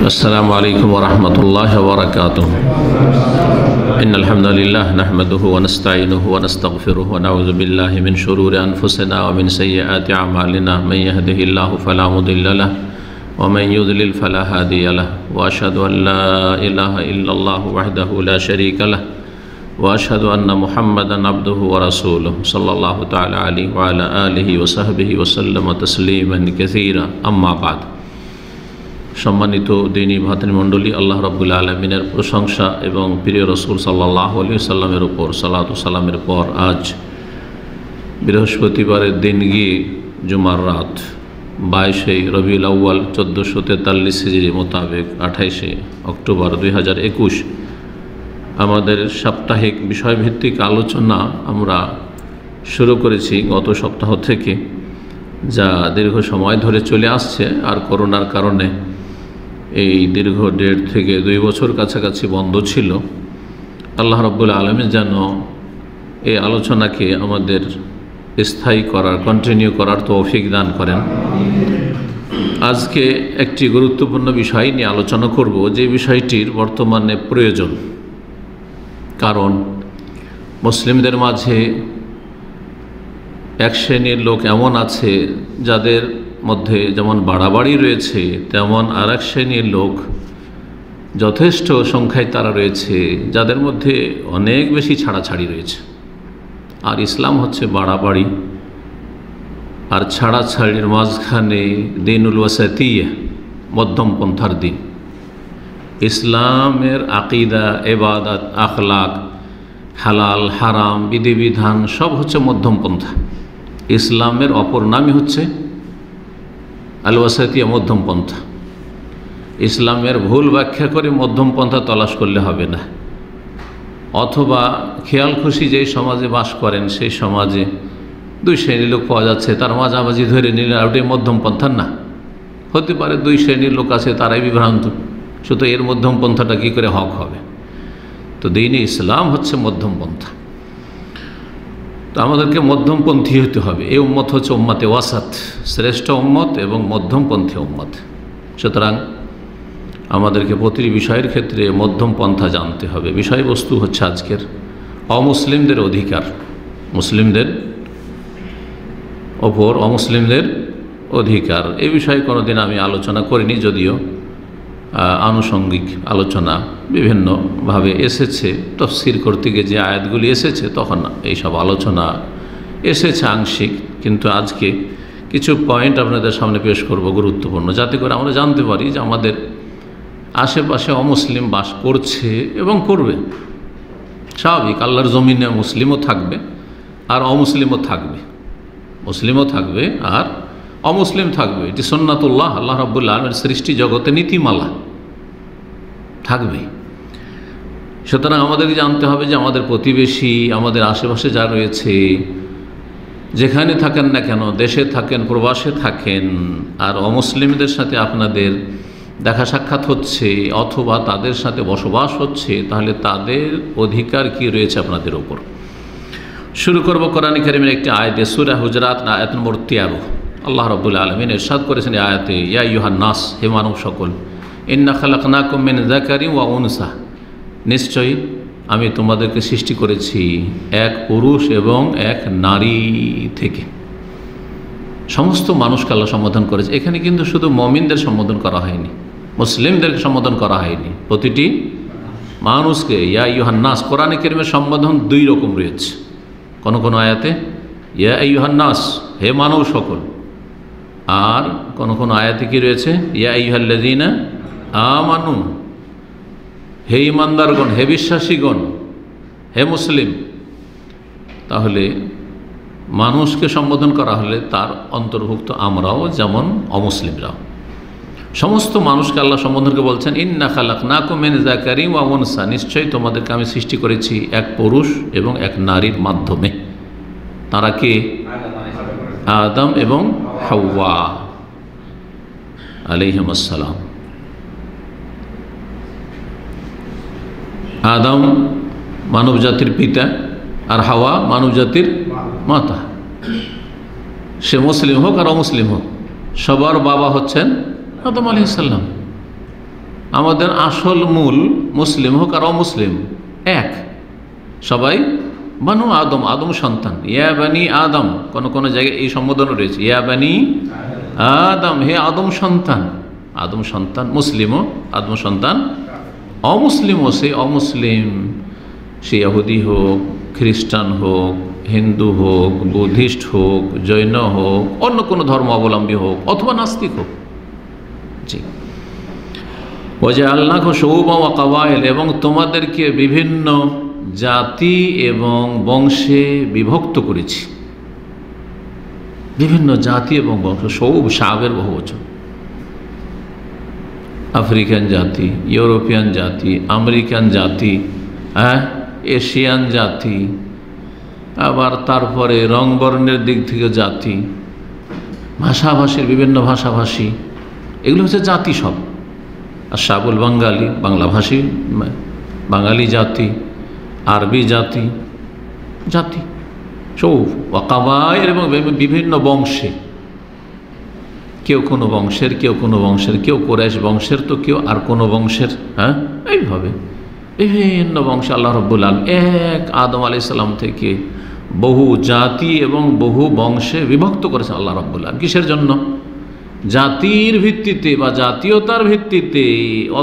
अस्सलामु अलैकुम वरहमतुल्लाहि वबरकातुहू। इन्नल हम्दुलिल्लाह नहमदुहु व नस्तईनुहु व नस्तगफिरुहु व नऊज़ु बिल्लाहि मिन शुरूरि अनफुसिना व मिन सय्यिआति अमालिना मन यहदिहिल्लाहु फला मुदिल्ल लहु व मन युद्लिल फला हादिय लहु व अशहदु अन ला इलाहा इल्लल्लाहु वहदहु ला शरीका लहु व अशहदु अन्ना मुहम्मदन अब्दुहु व रसूलुहु सल्लल्लाहु तआला अलैहि व अला आलिहि व सहबिहि व सल्लम तस्लीमान कसीरा। अम्मा बाद। सम्मानित दीनी भातृमंडলী, আল্লাহ রাব্বুল আলামিনের প্রশংসা এবং প্রিয় রাসূল সাল্লাল্লাহু আলাইহি ওয়াসাল্লামের উপর সালাত ও সালামের পর আজ বৃহস্পতিবারের দিন গিয়ে জুমার রাত 22 রবিউল আউয়াল 1443 হিজরি মোতাবেক 28 অক্টোবর 2021 আমাদের সাপ্তাহিক বিষয়ভিত্তিক আলোচনা আমরা শুরু করেছি গত সপ্তাহ থেকে, যা দীর্ঘ সময় ধরে চলে আসছে। আর করোনার কারণে এই দীর্ঘ 1.5 থেকে 2 বছর কাছাকাছি বন্ধ ছিল। আল্লাহ রাব্বুল আলামিন যেন এই আলোচনাকে আমাদের স্থায়ী করার, কন্টিনিউ করার তৌফিক দান করেন। আজকে একটি গুরুত্বপূর্ণ বিষয় নিয়ে আলোচনা করব, যে বিষয়টির বর্তমানে প্রয়োজন। কারণ মুসলিমদের মাঝে এক শ্রেণীর লোক এমন আছে যাদের মধ্যে যেমন বাড়াবাড়ি রয়েছে, তেমন আর এক শ্রেণীর লোক যথেষ্ট সংখ্যায় তারা রয়েছে যাদের মধ্যে অনেক বেশি ছাড়াছাড়ি রয়েছে। আর ইসলাম হচ্ছে বাড়াবাড়ি আর ছাড়াছাড়ির মাঝখানে দিনুল ওয়াসাতিয়া, মধ্যম পন্থার দিন। ইসলামের আকিদা, ইবাদত, আখলাক, হালাল হারাম, বিধিবিধান সব হচ্ছে মধ্যম পন্থা। ইসলামের অপর নামই হচ্ছে আল ওয়াসাতিয়া, মধ্যম পন্থা। ইসলামের ভুল ব্যাখ্যা করে মধ্যম পন্থা তলাশ করলে হবে না। অথবা খেয়াল খুশি যেই সমাজে বাস করেন সেই সমাজে 2 শ্রেণীর লোক পাওয়া যাচ্ছে, তার মাঝামাঝি ধরে নিলে ওটাই মধ্যম পন্থা না। হতে পারে 2 শ্রেণীর লোক আছে, তারাই বিভ্রান্ত, শুধু এর মধ্যম পন্থাটা কী করে হক হবে? তো দ্বীন-ই ইসলাম হচ্ছে মধ্যম পন্থা। তো আমাদেরকে মধ্যমপন্থী হতে হবে। এই উম্মত হচ্ছে উম্মতে ওয়াসাত, শ্রেষ্ঠ উম্মত এবং মধ্যমপন্থী উম্মত। সুতরাং আমাদেরকে প্রতিটি বিষয়ের ক্ষেত্রে মধ্যম পন্থা জানতে হবে। বিষয়বস্তু হচ্ছে আজকের অমুসলিমদের অধিকার, মুসলিমদের ওপর অমুসলিমদের অধিকার। এই বিষয়ে কোনোদিন আমি আলোচনা করিনি, যদিও আনুষঙ্গিক আলোচনা বিভিন্নভাবে এসেছে। তাফসীর করতে গিয়ে যে আয়াতগুলি এসেছে তখন এইসব আলোচনা এসেছে আংশিক, কিন্তু আজকে কিছু পয়েন্ট আপনাদের সামনে পেশ করব গুরুত্বপূর্ণ, যাতে করে আমরা জানতে পারি যে আমাদের আশেপাশে অমুসলিম বাস করছে এবং করবে। স্বাভাবিক, আল্লাহর জমিনে মুসলিমও থাকবে আর অমুসলিমও থাকবে, মুসলিমও থাকবে আর অমুসলিম থাকবে। এটি সুন্নাতুল্লাহ, আল্লাহ রাব্বুল আলামিনের সৃষ্টি জগতে নীতিমালা থাকবে। সুতরাং আমাদেরকে জানতে হবে যে আমাদের প্রতিবেশী, আমাদের আশেপাশে যা রয়েছে, যেখানে থাকেন না কেন, দেশে থাকেন, প্রবাসে থাকেন, আর অমুসলিমদের সাথে আপনাদের দেখা সাক্ষাৎ হচ্ছে অথবা তাদের সাথে বসবাস হচ্ছে, তাহলে তাদের অধিকার কি রয়েছে আপনাদের উপর। শুরু করব কোরআন কারীমের একটি আয়াতে, সূরা হুজরাত আয়াত নম্বর 13। আল্লাহ রাব্বুল আলামিন ইরশাদ করেছেন এই আয়াতে, ইয়া আইয়ুহান নাস, হে মানব সকল, ইন্না খালাকনাকুম মিন যাকারিন ওয়া উনসা, নিশ্চয়ই আমি তোমাদেরকে সৃষ্টি করেছি এক পুরুষ এবং এক নারী থেকে। সমস্ত মানুষকে আল্লাহ সম্বোধন করেছে। এখানে কিন্তু শুধু মুমিনদের সম্বোধন করা হয়নি, মুসলিমদেরকে সম্বোধন করা হয়নি, প্রতিটি মানুষকে। ইয়া আইয়ুহান নাস, কোরআনে কারীমের সম্বোধন 2 রকম রয়েছে। কোন আয়াতে ইয়া আইয়ুহান নাস, হে মানব সকল, আর কোন আয়াতে কি রয়েছে, ইয়া আইয়ুহাল্লাযীনা আমানু, হে ইমানদারগণ, হে বিশ্বাসীগণ, হে মুসলিম। তাহলে মানুষকে সম্বোধন করা হলে তার অন্তর্ভুক্ত আমরাও, যেমন অমুসলিমরাও। সমস্ত মানুষকে আল্লাহ সম্বোধনকে বলছেন, ইন্না খালাকনাকুম মিন যাকারিন ওয়া উনসা, নিশ্চয়ই তোমাদেরকে আমি সৃষ্টি করেছি এক পুরুষ এবং এক নারীর মাধ্যমে। তারা কে? আদম এবং হাওয়া আলাইহিমুস সালাম। আদম মানব জাতির পিতা আর হাওয়া মানব জাতির মাতা। সে মুসলিম হোক আর অমুসলিম হোক, সবার বাবা হচ্ছেন আদম আলাইহিস সালাম। আমাদের আসল মূল মুসলিম হোক আর অমুসলিম এক, সবাই বানু আদম, আদম সন্তান। ইয়া বানি আদম, কোন জায়গায় এই সম্বোধন রয়েছে, ইয়া বানি আদম, হে আদম সন্তান। আদম সন্তান মুসলিমও, আদম সন্তান অমুসলিমও। সে অমুসলিম, সে ইহুদি হোক, খ্রিস্টান হোক, হিন্দু হোক, বুদ্ধিস্ট হোক, জৈন হোক, অন্য কোনো ধর্ম অবলম্বী হোক, অথবা নাস্তিক হোক। জি, ওয়াজআলনাকুম শুউবান ওয়া কাবাইল, এবং তোমাদেরকে বিভিন্ন জাতি এবং বংশে বিভক্ত করেছি। বিভিন্ন জাতি এবং বংশ, সৌব শাবের বহুবচন। আফ্রিকান জাতি, ইউরোপিয়ান জাতি, আমেরিকান জাতি, এশিয়ান জাতি, আবার তারপরে রং বর্ণের দিক থেকে জাতি, ভাষাভাষীর বিভিন্ন ভাষাভাষী, এগুলো হচ্ছে জাতি সব। আর শাবুল বাঙালি, বাংলাভাষী বাঙালি জাতি, আরবি জাতি, জাতি সৌফ ওয়াকাবায়ের, এবং বিভিন্ন বংশে, কেউ কোনো বংশের, কেউ কোনো বংশের, কেউ কুরাইশ বংশের, তো কেউ আর কোনো বংশের। এইভাবে বিভিন্ন বংশে আল্লাহ রাব্বুল আলামিন এক আদম আলাইহিস সালাম থেকে বহু জাতি এবং বহু বংশে বিভক্ত করেছেন আল্লাহ রাব্বুল আলামিন। কিসের জন্য? জাতির ভিত্তিতে বা জাতীয়তার ভিত্তিতে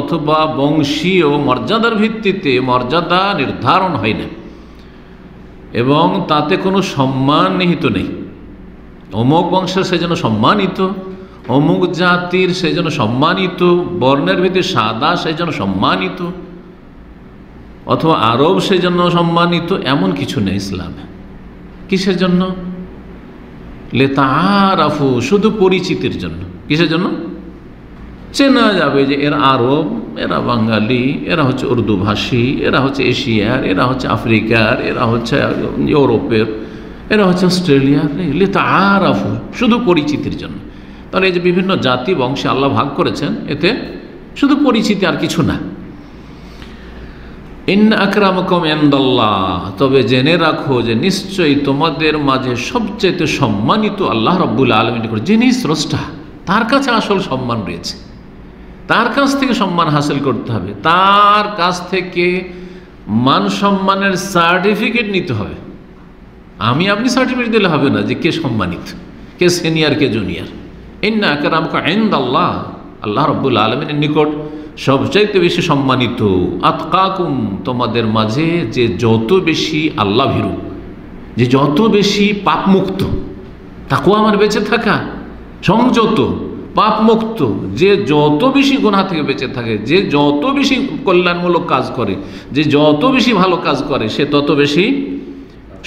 অথবা বংশীয় মর্যাদার ভিত্তিতে মর্যাদা নির্ধারণ হয় না, এবং তাতে কোনো সম্মান নিহিত নেই। অমুক বংশের সে যেন সম্মানিত, অমুক জাতির সে যেন সম্মানিত, বর্ণের ভিত্তিতে সাদা সে যেন সম্মানিত, অথবা আরব সে জন্য সম্মানিত, এমন কিছু নেই ইসলামে। কিসের জন্য? লিতাআরাফু, শুধু পরিচিতির জন্য। কিসের জন্য? চেনা যাবে যে এরা আরব, এরা বাঙালি, এরা হচ্ছে উর্দু ভাষী, এরা হচ্ছে এশিয়ার, এরা হচ্ছে আফ্রিকার, এরা হচ্ছে ইউরোপের, এরা হচ্ছে অস্ট্রেলিয়ার। লিতাআরাফু, শুধু পরিচিতির জন্য। তাহলে এই যে বিভিন্ন জাতি বংশে আল্লাহ ভাগ করেছেন, এতে শুধু পরিচিতি আর কিছু না। ইন্না আকরামাকুম ইনদাল্লাহ, তবে জেনে রাখো যে নিশ্চয়ই তোমাদের মাঝে সবচেয়ে সম্মানিত আল্লাহ রাব্বুল আলামিন, যিনি স্রষ্টা, তার কাছে আসল সম্মান রয়েছে। তার কাছ থেকে সম্মান হাসিল করতে হবে, তার কাছ থেকে মান সম্মানের সার্টিফিকেট নিতে হবে। আমি আপনি সার্টিফিকেট দিলে হবে না যে কে সম্মানিত, কে সিনিয়র, কে জুনিয়র। ইন্না আকরামাকুম ইনদাল্লাহ, আল্লাহ রাব্বুল আলামিনের নিকট সবচাইতে বেশি সম্মানিত আতকাকুম, তোমাদের মাঝে যে যত বেশি আল্লাহ ভীরু, যে যত বেশি পাপমুক্ত, তাকওয়া আমার বেঁচে থাকা, সংযত, পাপমুক্ত, যে যত বেশি গুনাহ থেকে বেঁচে থাকে, যে যত বেশি কল্যাণমূলক কাজ করে, যে যত বেশি ভালো কাজ করে, সে তত বেশি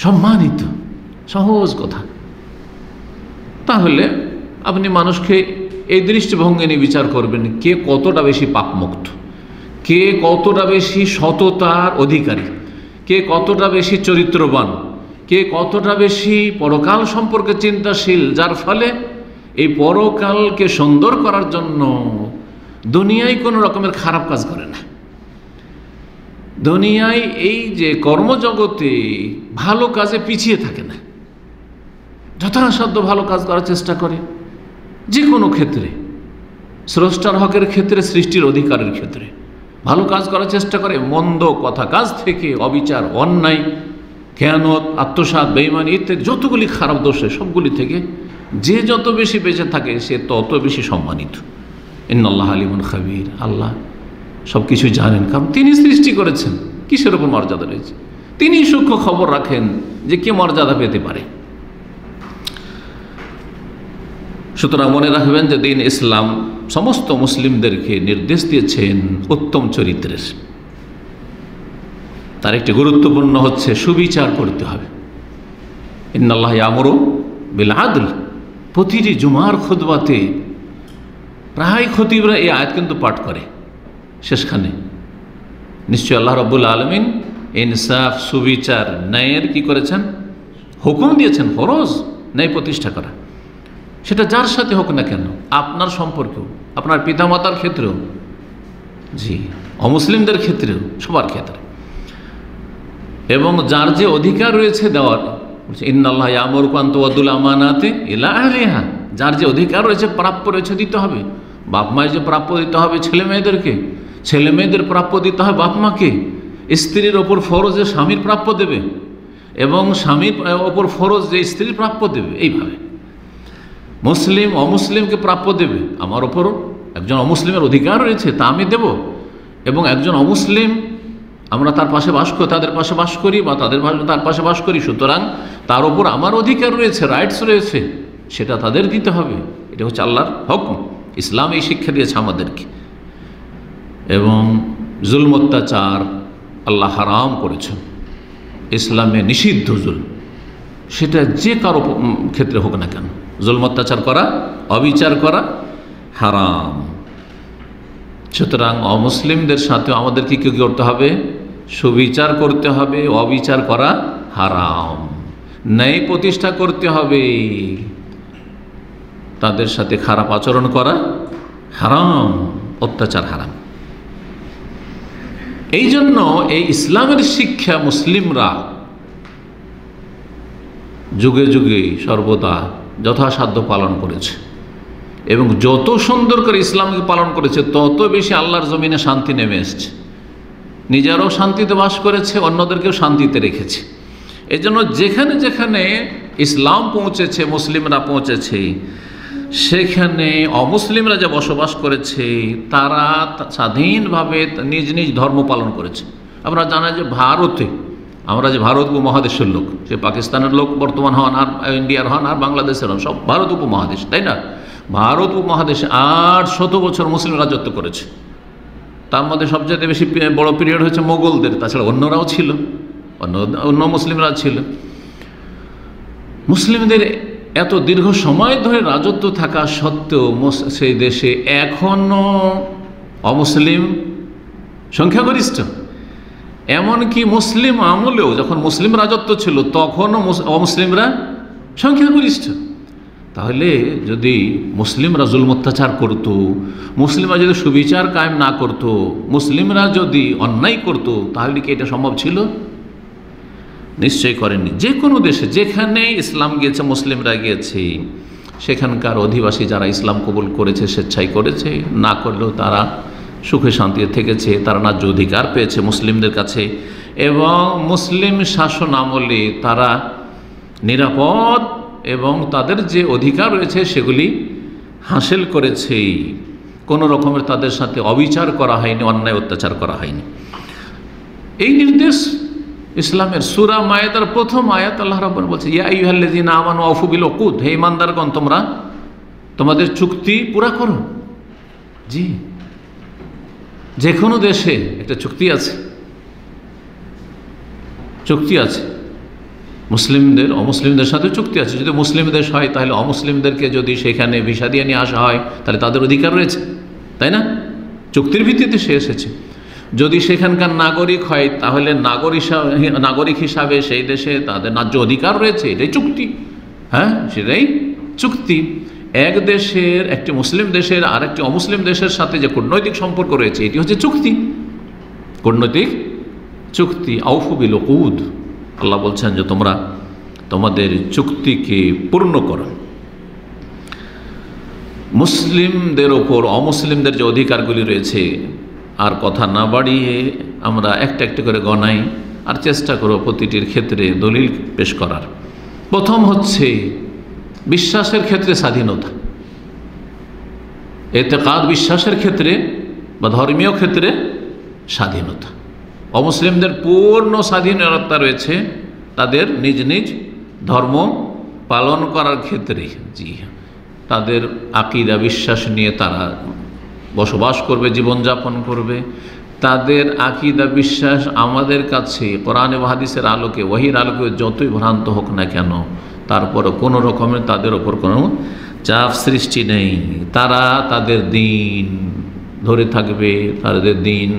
সম্মানিত। সহজ কথা। তাহলে আপনি মানুষকে এই দৃষ্টিভঙ্গি নিয়ে বিচার করবেন, কে কতটা বেশি পাপমুক্ত, কে কতটা বেশি সততার অধিকারী, কে কতটা বেশি চরিত্রবান, কে কতটা বেশি পরকাল সম্পর্কে চিন্তাশীল, যার ফলে এই পরকালকে সুন্দর করার জন্য দুনিয়ায় কোনো রকমের খারাপ কাজ করে না। দুনিয়ায় এই যে কর্মজগতে ভালো কাজে পিছিয়ে থাকে না, যথাসাধ্য ভালো কাজ করার চেষ্টা করে। যে কোনো ক্ষেত্রে, স্রষ্টার হকের ক্ষেত্রে, সৃষ্টির অধিকারের ক্ষেত্রে ভালো কাজ করার চেষ্টা করে। মন্দ কথা কাজ থেকে, অবিচার, অন্যায়, খেয়ানত, আত্মসাৎ, বেঈমানি ইত্যাদি যতগুলি খারাপ দোষে, সবগুলি থেকে যে যত বেশি বেঁচে থাকে, সে তত বেশি সম্মানিত। ইন্নাল্লাহ আলিমুন খাবীর, আল্লাহ সব কিছু জানেন, কারণ তিনি সৃষ্টি করেছেন। কিসের উপর মর্যাদা রয়েছে? তিনি সূক্ষ্ম খবর রাখেন যে কে মর্যাদা পেতে পারে। সুতরাং মনে রাখবেন যে দিন ইসলাম সমস্ত মুসলিমদেরকে নির্দেশ দিয়েছেন উত্তম চরিত্রের। তার একটি গুরুত্বপূর্ণ হচ্ছে সুবিচার করতে হবে। ইন্নাল্লাহ ইয়ামুরু বিল আদল, প্রতিটি জুমার খুতবাতে প্রায় খতিবরা এই আয়াত কিন্তু পাঠ করে শেষখানে। নিশ্চয় আল্লাহ রাব্বুল আলামিন ইনসাফ, সুবিচার, ন্যায়ের কি করেছেন? হুকুম দিয়েছেন। ফরজ ন্যায় প্রতিষ্ঠা করা, সেটা যার সাথে হোক না কেন, আপনার সম্পর্কেও, আপনার পিতামাতার ক্ষেত্রেও, জি, অমুসলিমদের ক্ষেত্রেও, সবার ক্ষেত্রে। এবং যার যে অধিকার রয়েছে দেওয়ার, ইন্নাল্লাহ ইয়ামুরুকুম আন তুআদ্দুল আমানাতি ইলা আহলিহা, যার যে অধিকার রয়েছে, প্রাপ্য রয়েছে, দিতে হবে। বাপ মায়ের যে প্রাপ্য দিতে হবে ছেলে মেয়েদেরকে, ছেলে মেয়েদের প্রাপ্য দিতে হয় বাপ মাকে, স্ত্রীর ওপর ফরজ যে স্বামীর প্রাপ্য দেবে, এবং স্বামীর ওপর ফরজ যে স্ত্রীর প্রাপ্য দেবে। এইভাবে মুসলিম অমুসলিমকে প্রাপ্য দেবে, আমার ওপরও একজন অমুসলিমের অধিকার রয়েছে, তা আমি দেব। এবং একজন অমুসলিম আমরা তার পাশে বাস করি, তাদের পাশে বাস করি, বা তার পাশে বাস করি, সুতরাং তার ওপর আমার অধিকার রয়েছে, রাইটস রয়েছে, সেটা তাদের দিতে হবে। এটা হচ্ছে আল্লাহর হুকুম। ইসলাম এই শিক্ষা দিয়েছে আমাদেরকে। এবং জুলম অত্যাচার আল্লাহ হারাম করেছেন, ইসলামে নিষিদ্ধ জুলম, সেটা যে কারো ক্ষেত্রে হোক না কেন, জুলম অত্যাচার করা, অবিচার করা হারাম। সুতরাং অমুসলিমদের সাথে আমাদেরকে কী করতে হবে? সুবিচার করতে হবে, অবিচার করা হারাম। ন্যায় প্রতিষ্ঠা করতে হবে, তাদের সাথে খারাপ আচরণ করা হারাম, অত্যাচার হারাম। এই জন্য এই ইসলামের শিক্ষা মুসলিমরা যুগে যুগে সর্বদা যথাসাধ্য পালন করেছে, এবং যত সুন্দর করে ইসলামকে পালন করেছে তত বেশি আল্লাহর জমিনে শান্তি নেমে এসছে। নিজেরাও শান্তিতে বাস করেছে, অন্যদেরকেও শান্তিতে রেখেছে। এই জন্য যেখানে যেখানে ইসলাম পৌঁছেছে, মুসলিমরা পৌঁছেছে, সেখানে অমুসলিমরা যে বসবাস করেছে তারা স্বাধীনভাবে নিজ নিজ ধর্ম পালন করেছে। আপনারা জানেন যে ভারতে, আমরা যে ভারত উপমহাদেশের লোক, সে পাকিস্তানের লোক বর্তমান হন, আর ইন্ডিয়ার হন, আর বাংলাদেশের হন, সব ভারত উপমহাদেশ, তাই না? ভারত উপমহাদেশে 800 বছর মুসলিম রাজত্ব করেছে। তার মধ্যে সবচেয়ে বেশি বড় পিরিয়ড হচ্ছে মোগলদের, তাছাড়া অন্যরাও ছিল, অন্য মুসলিমরা ছিল। মুসলিমদের এত দীর্ঘ সময় ধরে রাজত্ব থাকা সত্ত্বেও সেই দেশে এখনও অমুসলিম সংখ্যাগরিষ্ঠ। এমনকি মুসলিম আমলেও যখন মুসলিম রাজত্ব ছিল তখনও অমুসলিমরা সংখ্যাগরিষ্ঠ। তাহলে যদি মুসলিমরা জুলম অত্যাচার করত, মুসলিমরা যদি সুবিচার কায়েম না করত, মুসলিমরা যদি অন্যায় করত, তাহলে কি এটা সম্ভব ছিল? নিশ্চয় করেনি। যে কোনো দেশে যেখানে ইসলাম গিয়েছে, মুসলিমরা গিয়েছে, সেখানকার অধিবাসী যারা ইসলাম কবুল করেছে, স্বেচ্ছায় করেছে, না করলেও তারা সুখে শান্তিতে থেকেছে, তারা ন্যায্য অধিকার পেয়েছে মুসলিমদের কাছে, এবং মুসলিম শাসন আমলে তারা নিরাপদ এবং তাদের যে অধিকার রয়েছে সেগুলি হাসিল করেছে। কোনো রকমের তাদের সাথে অবিচার করা হয়নি, অন্যায় অত্যাচার করা হয়নি। এই নির্দেশ ইসলামের। সূরা মায়েদার প্রথম আয়াত আল্লাহ রাব্বুল বলছে, ইয়া আইয়ুহাল্লাযীনা আমানু আউফু বিল উকুদ, হে ঈমানদারগণ, তোমরা তোমাদের চুক্তি পুরা করো। জি, যে কোনো দেশে একটা চুক্তি আছে, চুক্তি আছে। মুসলিমদের অমুসলিমদের সাথে চুক্তি আছে। যদি মুসলিম দেশ হয় তাহলে অমুসলিমদেরকে যদি সেখানে ভিসা দিয়ে নিয়ে আসা হয় তাহলে তাদের অধিকার রয়েছে, তাই না? চুক্তির ভিত্তিতে সে এসেছে। যদি সেখানকার নাগরিক হয় তাহলে নাগরিক হিসাবে সেই দেশে তাদের ন্যায্য অধিকার রয়েছে, এটাই চুক্তি। হ্যাঁ, সেটাই চুক্তি। এক দেশের, একটি মুসলিম দেশের আর একটি অমুসলিম দেশের সাথে যে কূটনৈতিক সম্পর্ক রয়েছে, এটি হচ্ছে চুক্তি, কূটনৈতিক চুক্তি। আউফু বিল উকুদ, আল্লাহ বলছেন যে তোমরা তোমাদের চুক্তিকে পূর্ণ করো। মুসলিমদের ওপর অমুসলিমদের যে অধিকারগুলি রয়েছে, আর কথা না বাড়িয়ে আমরা একটা একটা করে গণাই আর চেষ্টা করব প্রতিটির ক্ষেত্রে দলিল পেশ করার। প্রথম হচ্ছে বিশ্বাসের ক্ষেত্রে স্বাধীনতা। এতেকাদ বিশ্বাসের ক্ষেত্রে বা ধর্মীয় ক্ষেত্রে স্বাধীনতা। অমুসলিমদের পূর্ণ স্বাধীনতা রয়েছে তাদের নিজ নিজ ধর্ম পালন করার ক্ষেত্রে। জি, তাদের আকীদা বিশ্বাস নিয়ে তারা বসবাস করবে, জীবনযাপন করবে। তাদের আকীদা বিশ্বাস আমাদের কাছে কোরআন ও হাদিসের আলোকে, ওহীর আলোকে যতই ভ্রান্ত হোক না কেন, তারপরে কোনো রকমের তাদের ওপর কোনো চাপ সৃষ্টি নেই। তারা তাদের দিন ধরে থাকবে, তাদের দিন,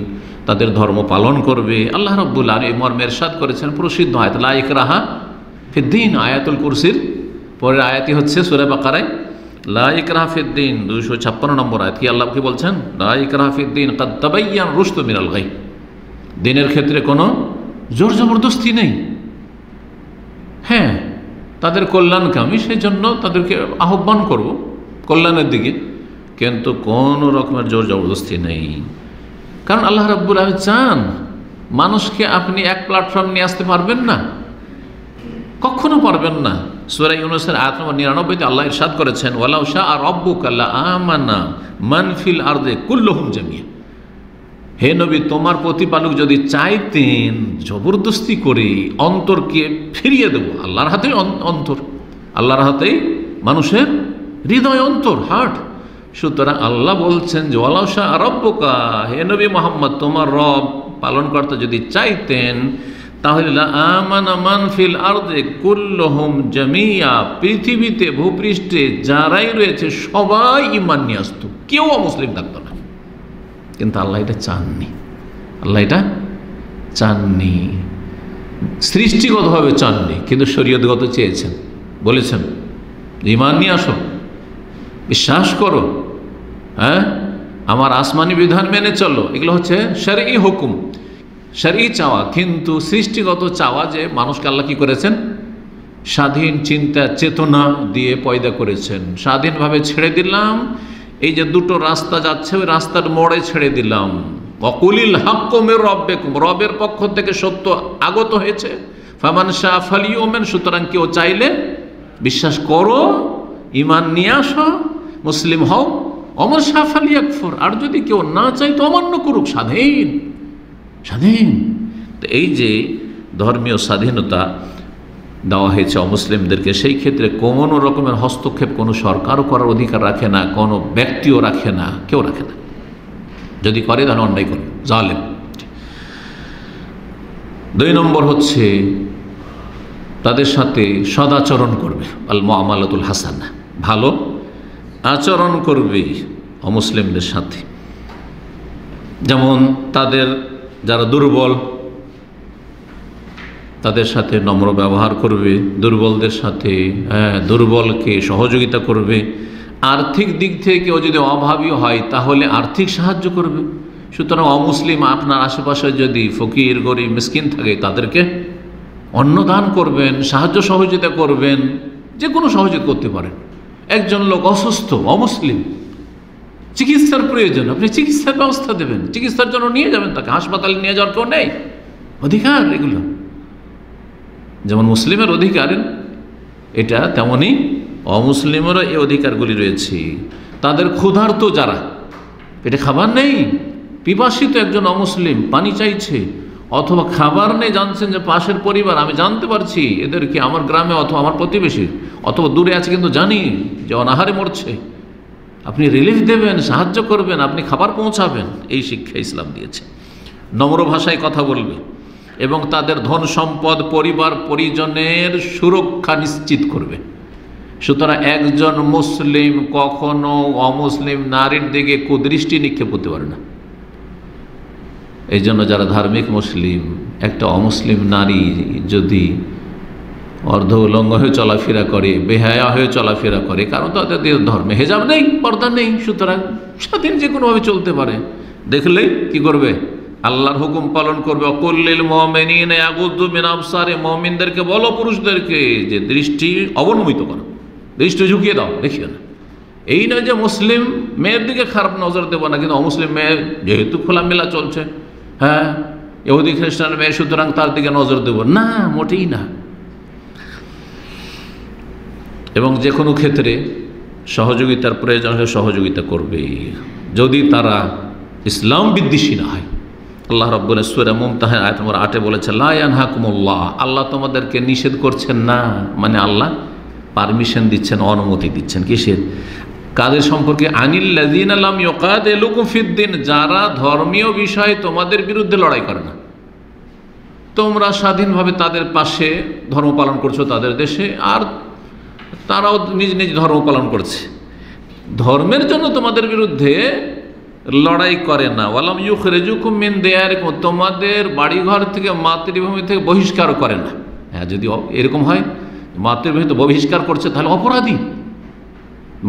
তাদের ধর্ম পালন করবে। আল্লাহ রাব্বুল আলামিন এই মর্মে ইরশাদ করেছেন প্রসিদ্ধ আয়াত লা ইকরাহা ফিদ্দীন, আয়াতুল কুরসির পরের আয়াতই হচ্ছে সূরা বাকারায় লা ইকরাহা ফিদ্দীন, 256 নম্বর আয়াত। কি আল্লাহ কি বলছেন? লা ইকরাহা ফিদ্দীন কাদ তাবায়্যানা রুশদু মিনাল গায়। দিনের ক্ষেত্রে কোনো জোর জবরদস্তি নেই। হ্যাঁ, তাদের কল্যাণকামী, সেই জন্য তাদেরকে আহ্বান করব কল্যাণের দিকে, কিন্তু কোনো রকমের জোর জবরদস্তি নেই। কারণ আল্লাহ রাব্বুল আলামিন চান মানুষকে আপনি এক প্ল্যাটফর্ম নিয়ে আসতে পারবেন না, কখনো পারবেন না। সূরা ইউনূসের আয়াত নম্বর 99-তে আল্লাহ ইরশাদ করেছেন, ওয়ালাউ শাআ রাব্বুকা লাআমানা মান ফিল আরদি কুল্লুহুম জামিয়া। হে নবী, তোমার প্রতিপালক যদি চাইতেন জবরদস্তি করে অন্তরকে ফিরিয়ে দেব, আল্লাহর হাতেই অন্তর, আল্লাহর হাতেই মানুষের হৃদয়, অন্তর, হার্ট। সুতরাং আল্লাহ বলছেন যে ওয়ালাউ শাআ রাব্বুকা, হে নবী মুহাম্মদ, তোমার রব পালনকর্তা যদি চাইতেন তাহলে আমানা মান ফিল আরদি কুল্লুহুম জামিয়া, পৃথিবীতে ভূপৃষ্ঠে যারাই রয়েছে সবাই ঈমান নিয়ে আসতো, কেউ অমুসলিম থাকতো না। কিন্তু আল্লাহ এটা চাননি, আল্লাহ এটা চাননি, সৃষ্টিগতভাবে চাননি, কিন্তু শরীয়তগত চেয়েছেন। বলেছেন ঈমান নিয়ে আসো, বিশ্বাস করো, হ্যাঁ, আমার আসমানি বিধান মেনে চলো। এগুলো হচ্ছে শরঈ হুকুম, শরঈ চাওয়া। কিন্তু সৃষ্টিগত চাওয়া যে মানুষকে আল্লাহ কি করেছেন, স্বাধীন চিন্তা চেতনা দিয়ে পয়দা করেছেন, স্বাধীনভাবে ছেড়ে দিলাম। এই যে দুটো রাস্তা যাচ্ছে, ওই রাস্তার মোড়ে ছেড়ে দিলাম। ওয়াকুলিল হাক্কু মির রাব্বিকুম, রবের পক্ষ থেকে সত্য আগত হয়েছে। ফামান শাআ ফালিউমিন, সুতরাং কেউ চাইলে বিশ্বাস করো, ঈমান নিয়ে আসো, মুসলিম হও। ওমান শাআ ফালিয়াকফুর, আর যদি কেউ না চায় তো অমান্য করুক, স্বাধীন, স্বাধীন। তো এই যে ধর্মীয় স্বাধীনতা দেওয়া হয়েছে অমুসলিমদেরকে, সেই ক্ষেত্রে কোনো রকমের হস্তক্ষেপ কোনো সরকারও করার অধিকার রাখে না, কোনো ব্যক্তিও রাখে না, কেউ রাখে না। যদি করে তাহলে অন্যায় করে, জালেম। 2 নম্বর হচ্ছে তাদের সাথে সদাচরণ করবে, আল মুআমালাতুল হাসানা, ভালো আচরণ করবে অমুসলিমদের সাথে। যেমন তাদের যারা দুর্বল তাদের সাথে নম্র ব্যবহার করবে, দুর্বলদের সাথে দুর্বলকে সহযোগিতা করবে। আর্থিক দিক থেকে কেউ যদি অভাবী হয় তাহলে আর্থিক সাহায্য করবে। সুতরাং অমুসলিম আপনার আশেপাশে যদি ফকির গরিব মিসকিন থাকে তাদেরকে অন্ন দান করবেন, সাহায্য সহযোগিতা করবেন, যে কোনো সহযোগিতা করতে পারেন। একজন লোক অসুস্থ, অমুসলিম, চিকিৎসার প্রয়োজন, আপনি চিকিৎসার ব্যবস্থা দেবেন, চিকিৎসার জন্য নিয়ে যাবেন তাকে, হাসপাতালে নিয়ে যাওয়ার কেউ নেই, অধিকার এগুলো। যেমন মুসলিমের অধিকার এটা, তেমনি অমুসলিমেরও এই অধিকারগুলি রয়েছে। তাদের ক্ষুধার্ত যারা, পেটে খাবার নেই, পিপাসিত একজন অমুসলিম পানি চাইছে, অথবা খাবার নেই, জানছেন যে পাশের পরিবার, আমি জানতে পারছি এদেরকে আমার গ্রামে অথবা আমার প্রতিবেশী অথবা দূরে আছে কিন্তু জানি যে অনাহারে মরছে, আপনি রিলিফ দেবেন, সাহায্য করবেন, আপনি খাবার পৌঁছাবেন। এই শিক্ষা ইসলাম দিয়েছে। নম্র ভাষায় কথা বলবে এবং তাদের ধন সম্পদ পরিবার পরিজনের সুরক্ষা নিশ্চিত করবে। সুতরাং একজন মুসলিম কখনো অমুসলিম নারীর দিকে কুদৃষ্টি নিক্ষেপ করতে পারে না। এই জন্য যারা ধার্মিক মুসলিম, একটা অমুসলিম নারী যদি অর্ধ উলঙ্গ হয়ে চলাফেরা করে, বেহায়া হয়ে চলাফেরা করে, কারণ তাদের ধর্মে হেজাব নেই, পর্দা নেই, সুতরাং স্বাধীন যে কোনোভাবে চলতে পারে, দেখলেই কি করবে, আল্লাহর হুকুম পালন করবে। অকুল্লিল মুমিনিনা ইয়াগুদ্দু মিন আবসারিহিম, মুমিনদেরকে বলো, পুরুষদেরকে, যে দৃষ্টি অবনমিত করো, দৃষ্টি ঝুঁকিয়ে দাও, দেখিও না। এই নয় যে মুসলিম মেয়ের দিকে খারাপ নজর দেবো না, কিন্তু অমুসলিম মেয়ে যেহেতু খোলামেলা চলছে, হ্যাঁ, ইহুদি খ্রিস্টান মেয়ে, সুতরাং তার দিকে নজর দেব না, মোটেই না। এবং যে কোনো ক্ষেত্রে সহযোগিতার প্রয়োজন হলে সহযোগিতা করবে, যদি তারা ইসলাম বিদ্বেষী না হয়। আল্লাহ রাব্বুল সূরা মুমতাহানা আয়াত নম্বর 8-এ বলেছেন, লা ইয়ানহাকুমুল্লাহ, আল্লাহ তোমাদেরকে নিষেধ করছেন না, মানে আল্লাহ পারমিশন দিচ্ছেন, অনুমতি দিচ্ছেন, কিসের, কাদের সম্পর্কে, আনিল্লাযীনা লাম ইউকাতিলুকুম ফিদ্দীন, যারা ধর্মীয় বিষয়ে তোমাদের বিরুদ্ধে লড়াই করে না, তোমরা স্বাধীনভাবে তাদের পাশে ধর্ম পালন করছো তাদের দেশে, আর তারাও নিজ নিজ ধর্ম পালন করছে, ধর্মের জন্য তোমাদের বিরুদ্ধে লড়াই করে না। ওয়ালাম ইউখরিজুকুম মিন দিয়ারিকুম, তোমাদের বাড়িঘর থেকে মাতৃভূমি থেকে বহিষ্কার করে না। হ্যাঁ, যদি এরকম হয় মাতৃভূমিতে বহিষ্কার করছে তাহলে অপরাধী,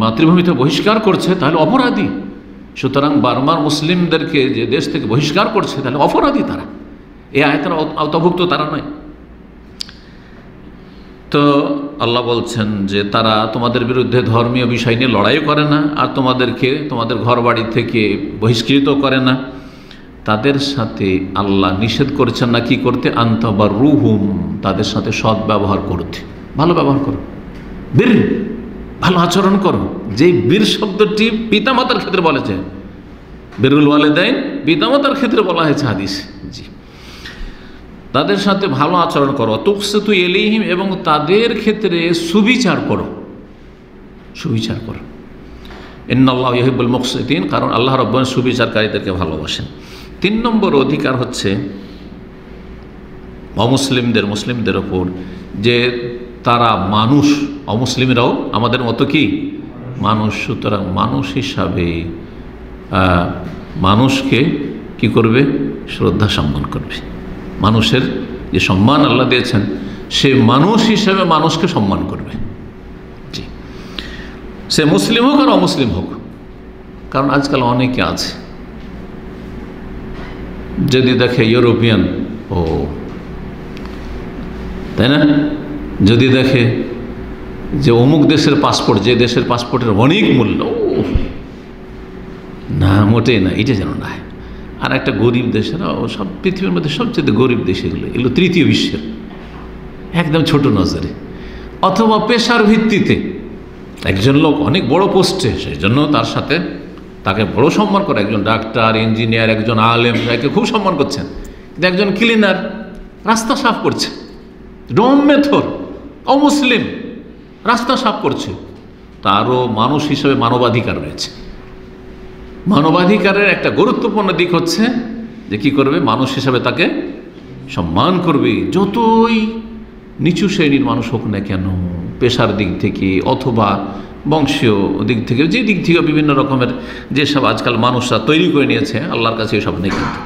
মাতৃভূমিতে বহিষ্কার করছে তাহলে অপরাধী। সুতরাং বার্মার মুসলিমদেরকে যে দেশ থেকে বহিষ্কার করছে তাহলে অপরাধী তারা, এই আয়াতের আওতাভুক্ত তারা নয়। তো আল্লাহ বলছেন যে তারা তোমাদের বিরুদ্ধে ধর্মীয় বিষয় নিয়ে লড়াই করে না, আর তোমাদেরকে তোমাদের ঘর বাড়ি থেকে বহিষ্কৃত করে না। তাদের সাথে আল্লাহ নিষেধ করেছেন না কি করতে, আনতাবাররুহুম, তাদের সাথে সৎ ব্যবহার করতে, ভালো ব্যবহার করো, বীর ভালো আচরণ করো। যে বীর শব্দটি পিতামাতার ক্ষেত্রে বলেছে, বিরুল ওয়ালিদাইন পিতামাতার ক্ষেত্রে বলা হয়েছে হাদিসে। জি, তাদের সাথে ভালো আচরণ করো, তুকসিতু ইলাইহিম, এবং তাদের ক্ষেত্রে সুবিচার করো, সুবিচার করো। ইন্নাল্লাহু ইউহিব্বুল মুকসিতিন, কারণ আল্লাহ রাব্বুল আলামিন সুবিচারকারীদেরকে ভালোবাসেন। 3 নম্বর অধিকার হচ্ছে মুসলিমদের ওপর যে তারা মানুষ, অমুসলিমরাও আমাদের মতো কি মানুষ, সুতরাং মানুষ হিসাবে মানুষকে কি করবে, শ্রদ্ধা সম্মান করবে। মানুষের যে সম্মান আল্লাহ দিয়েছেন, সে মানুষ হিসাবে মানুষকে সম্মান করবে। জি, সে মুসলিম হোক আর অমুসলিম হোক। কারণ আজকাল অনেকে আছে যদি দেখে ইউরোপিয়ান, ও তাই না, যদি দেখে যে অমুক দেশের পাসপোর্ট, যে দেশের পাসপোর্টের অনেক মূল্য, ও না, মোটেই না, এটা যেন না। আর একটা গরিব দেশের, সব পৃথিবীর মধ্যে সবচেয়ে গরিব দেশ এগুলো তৃতীয় বিশ্বের, একদম ছোট নজরে। অথবা পেশার ভিত্তিতে একজন লোক অনেক বড় পোস্টে, সেই জন্য তার সাথে তাকে বড় সম্মান করে। একজন ডাক্তার, ইঞ্জিনিয়ার, একজন আলেম, তাকে খুব সম্মান করছেন। কিন্তু একজন ক্লিনার রাস্তা সাফ করছে, ডোম মেথর, অমুসলিম, রাস্তা সাফ করছে, তারও মানুষ হিসেবে মানবাধিকার রয়েছে। মানবাধিকারের একটা গুরুত্বপূর্ণ দিক হচ্ছে যে কি করবে, মানুষ হিসাবে তাকে সম্মান করবে, যতই নিচু শ্রেণীর মানুষ হোক না কেন, পেশার দিক থেকে অথবা বংশীয় দিক থেকে, যে দিক থেকে বিভিন্ন রকমের যেসব আজকাল মানুষরা তৈরি করে নিয়েছে, আল্লাহর কাছে এসব নেই। কিন্তু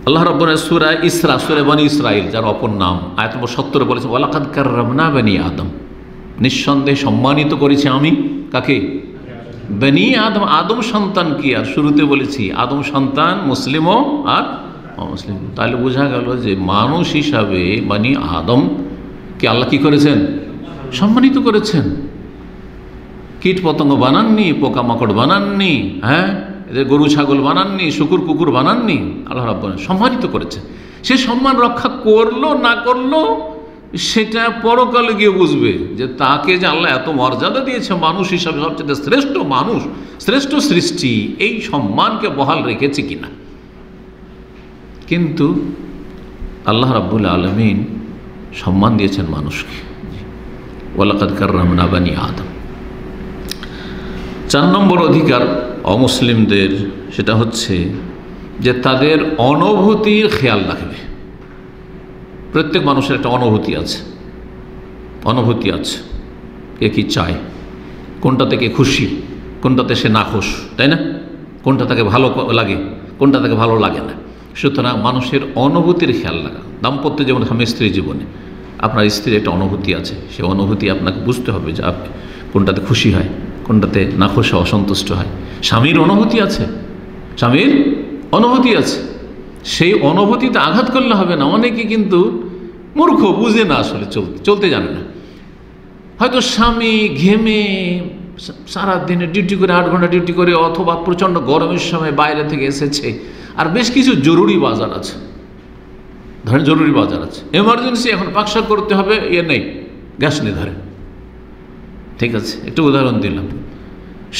আল্লাহ রাব্বুল আলামিন সূরা ইসরা, সূরা বনী ইসরাইল, যার অপর নাম, আয়াত নম্বর 70 বলেছে, ওয়ালাকাদ কাররামনা বনী আদম, নিঃসন্দেহে সম্মানিত করেছি আমি কাকে, বনী আদম, আদম সন্তান কি। আর শুরুতে বলেছি আদম সন্তান মুসলিমও আর অমুসলিম। তাহলে বোঝা গেল যে মানুষ হিসাবে বনী আদমকে আল্লাহ কি করেছেন, সম্মানিত করেছেন। কীট পতঙ্গ বানাননি, পোকামাকড় বানাননি, হ্যাঁ, এদের গরু ছাগল বানাননি, শুকুর কুকুর বানাননি, আল্লাহ রাব্বুল আলামিন সম্মানিত করেছেন। সে সম্মান রক্ষা করলো না করলো সেটা পরকালে গিয়ে বুঝবে, যে তাকে যে আল্লাহ এত মর্যাদা দিয়েছে মানুষ হিসাবে, সবচেয়ে শ্রেষ্ঠ মানুষ, শ্রেষ্ঠ সৃষ্টি, এই সম্মানকে বহাল রেখেছে কিনা। কিন্তু আল্লাহ রাব্বুল আলামিন সম্মান দিয়েছেন মানুষকে, ওয়ালাকাদ কাররামনা বনী আদম। 4 নম্বর অধিকার অমুসলিমদের, সেটা হচ্ছে যে তাদের অনুভূতির খেয়াল রাখবে। প্রত্যেক মানুষের একটা অনুভূতি আছে, অনুভূতি আছে, কে কী চায়, কোনটা থেকে খুশি, কোনটাতে সে নাখুশ, তাই না, কোনটা তাকে ভালো লাগে, কোনটা তাকে ভালো লাগে না। সুতরাং মানুষের অনুভূতির খেয়াল রাখা। দাম্পত্য যেমন স্বামী স্ত্রী জীবনে আপনার স্ত্রীর একটা অনুভূতি আছে, সে অনুভূতি আপনাকে বুঝতে হবে যে আপনি কোনটাতে খুশি হয়, কোনটাতে নাখুশ হয়, অসন্তুষ্ট হয়। স্বামীর অনুভূতি আছে, স্বামীর অনুভূতি আছে, সেই অনুভূতিতে আঘাত করলে হবে না। অনেকে কিন্তু মূর্খ, বুঝে না, আসলে চলতে জানে না। হয়তো স্বামী ঘেমে সারা দিনে ডিউটি করে, 8 ঘন্টা ডিউটি করে, অথবা প্রচণ্ড গরমের সময় বাইরে থেকে এসেছে, আর বেশ কিছু জরুরি বাজার আছে, ধরেন জরুরি বাজার আছে, এমার্জেন্সি, এখন পাকশাক করতে হবে, নেই, গ্যাস নেই ধরে, ঠিক আছে, একটু উদাহরণ দিলাম।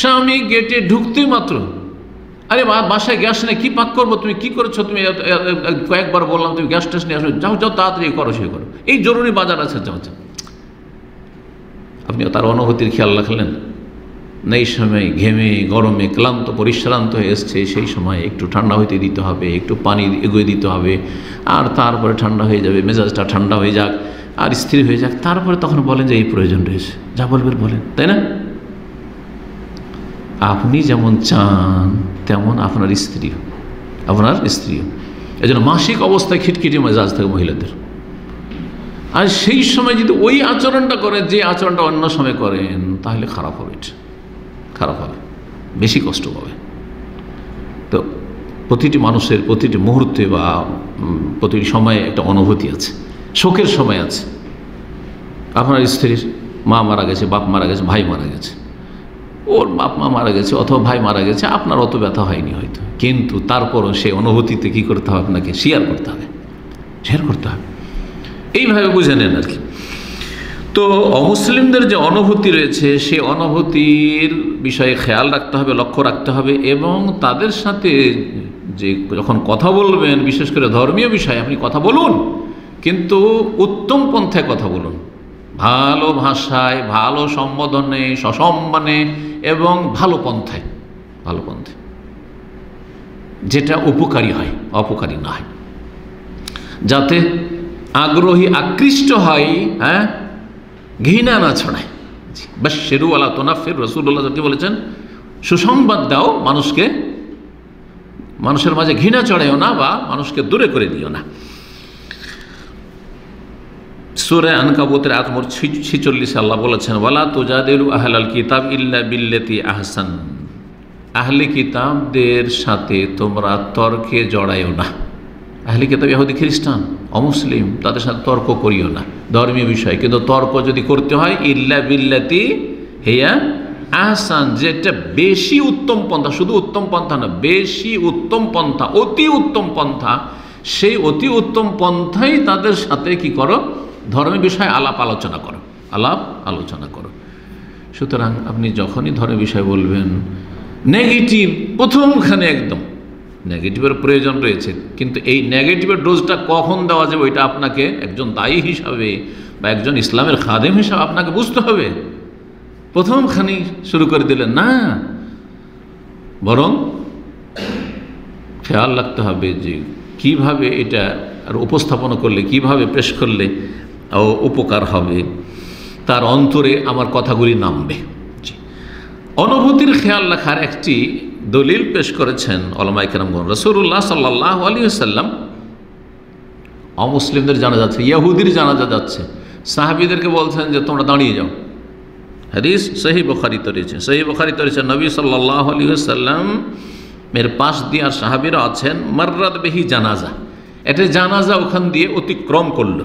স্বামী গেটে ঢুকতে মাত্র, আরে বাসায় গ্যাস নেই, কী পাক করবো, তুমি কী করেছো, তুমি কয়েকবার বললাম তুমি গ্যাস ট্যাস নিয়ে আসো, যাও যাও তাড়াতাড়ি করো, সে করো, এই জরুরি বাজার আছে, যাও যাও। আপনি তার অনুভূতির খেয়াল রাখলেন না? এই সময় ঘেমে গরমে ক্লান্ত পরিশ্রান্ত হয়ে এসছে, সেই সময় একটু ঠান্ডা হইতে দিতে হবে, একটু পানি এগিয়ে দিতে হবে, আর তারপরে ঠান্ডা হয়ে যাবে, মেজাজটা ঠান্ডা হয়ে যাক আর স্থির হয়ে যাক, তারপরে তখন বলেন যে এই প্রয়োজন রয়েছে, যা বলবেন বলেন, তাই না? আপনি যেমন চান তেমন আপনার স্ত্রীও, এই জন্য মাসিক অবস্থায় খিটখিটি মেজাজ থাকে মহিলাদের। আর সেই সময় যদি ওই আচরণটা করে যে আচরণটা অন্য সময় করেন, তাহলে খারাপ হবে, খারাপ হবে, বেশি কষ্ট পাবে। তো প্রতিটি মানুষের প্রতিটি মুহূর্তে বা প্রতিটি সময়ে একটা অনুভূতি আছে, শোকের সময় আছে। আপনার স্ত্রীর মা মারা গেছে, বাপ মারা গেছে, ভাই মারা গেছে, ওর বাপ মা মারা গেছে অথবা ভাই মারা গেছে, আপনার অত ব্যথা হয়নি হয়তো, কিন্তু তারপরও সে অনুভূতিতে কী করতে হবে, আপনাকে শেয়ার করতে হবে, এইভাবে বুঝে নেন আর কি। তো অমুসলিমদের যে অনুভূতি রয়েছে সে অনুভূতির বিষয়ে খেয়াল রাখতে হবে, লক্ষ্য রাখতে হবে, এবং তাদের সাথে যে যখন কথা বলবেন, বিশেষ করে ধর্মীয় বিষয়ে আপনি কথা বলুন, কিন্তু উত্তম পন্থায় কথা বলুন, ভালো ভাষায়, ভালো সম্বোধনে, সসম্মানে এবং ভালো পন্থায়, যেটা উপকারী হয়, অপকারী না হয়, যাতে আগ্রহী আকৃষ্ট হয়, ঘৃণা না ছড়ায়। বাশশিরু ওয়ালা তুনাফির, রাসূলুল্লাহ কি বলেছেন, সুসংবাদ দাও মানুষকে, মানুষের মাঝে ঘৃণা চড়াইও না বা মানুষকে দূরে করে দিও না। সূরা আনকাবুতের আয়াত নম্বর 46 আল্লাহ বলেছেন, ওয়ালা তুজাদিলু আহলাল কিতাব ইল্লা বিল্লাতি আহসান, আহলে কিতাবদের সাথে তোমরা তর্কে জড়াইও না। আহলে কিতাব ইহুদি খ্রিস্টান অমুসলিম, তাদের সাথে তর্ক করিও না ধর্মীয় বিষয়, কিন্তু তর্ক যদি করতে হয় ইল্লা বিল্লাতি হিয়া আহসান, যেটা বেশি উত্তম পন্থা, শুধু উত্তম পন্থা না, বেশি উত্তম পন্থা, অতি উত্তম পন্থা, সেই অতি উত্তম পন্থাই তাদের সাথে কি করো, ধর্মের বিষয়ে আলাপ আলোচনা করো। সুতরাং আপনি যখনই ধর্মের বিষয় বলবেন, নেগেটিভ প্রথমখানে একদম নেগেটিভের প্রয়োজন রয়েছে, কিন্তু এই নেগেটিভের ডোজটা কখন দেওয়া যাবে ওইটা আপনাকে একজন দায়ী হিসাবে বা একজন ইসলামের খাদেম হিসাবে আপনাকে বুঝতে হবে। প্রথমখানি শুরু করে দিলেন না, বরং খেয়াল রাখতে হবে যে কিভাবে এটা আর উপস্থাপনা করলে, কিভাবে পেশ করলে উপকার হবে, তার অন্তরে আমার কথাগুলি নামবে। অনুভূতির খেয়াল রাখার একটি দলিল পেশ করেছেন উলামায়ে কেরামগণ। রাসূলুল্লাহ সাল্লাল্লাহু আলাইহি ওয়াসাল্লাম অমুসলিমদের জানাজা যাচ্ছে, ইহুদির জানাজা যাচ্ছে, সাহাবীদেরকে বলছেন যে তোমরা দাঁড়িয়ে যাও। হাদিস সহিহ বুখারীতে রয়েছে, নবী সাল্লাল্লাহু আলাইহি ওয়াসাল্লাম এর পাশ দিয়ে আর সাহাবীরা আছেন, মাররাত বিহি জানাজা, এটা জানাজা ওখান দিয়ে অতিক্রম করলো,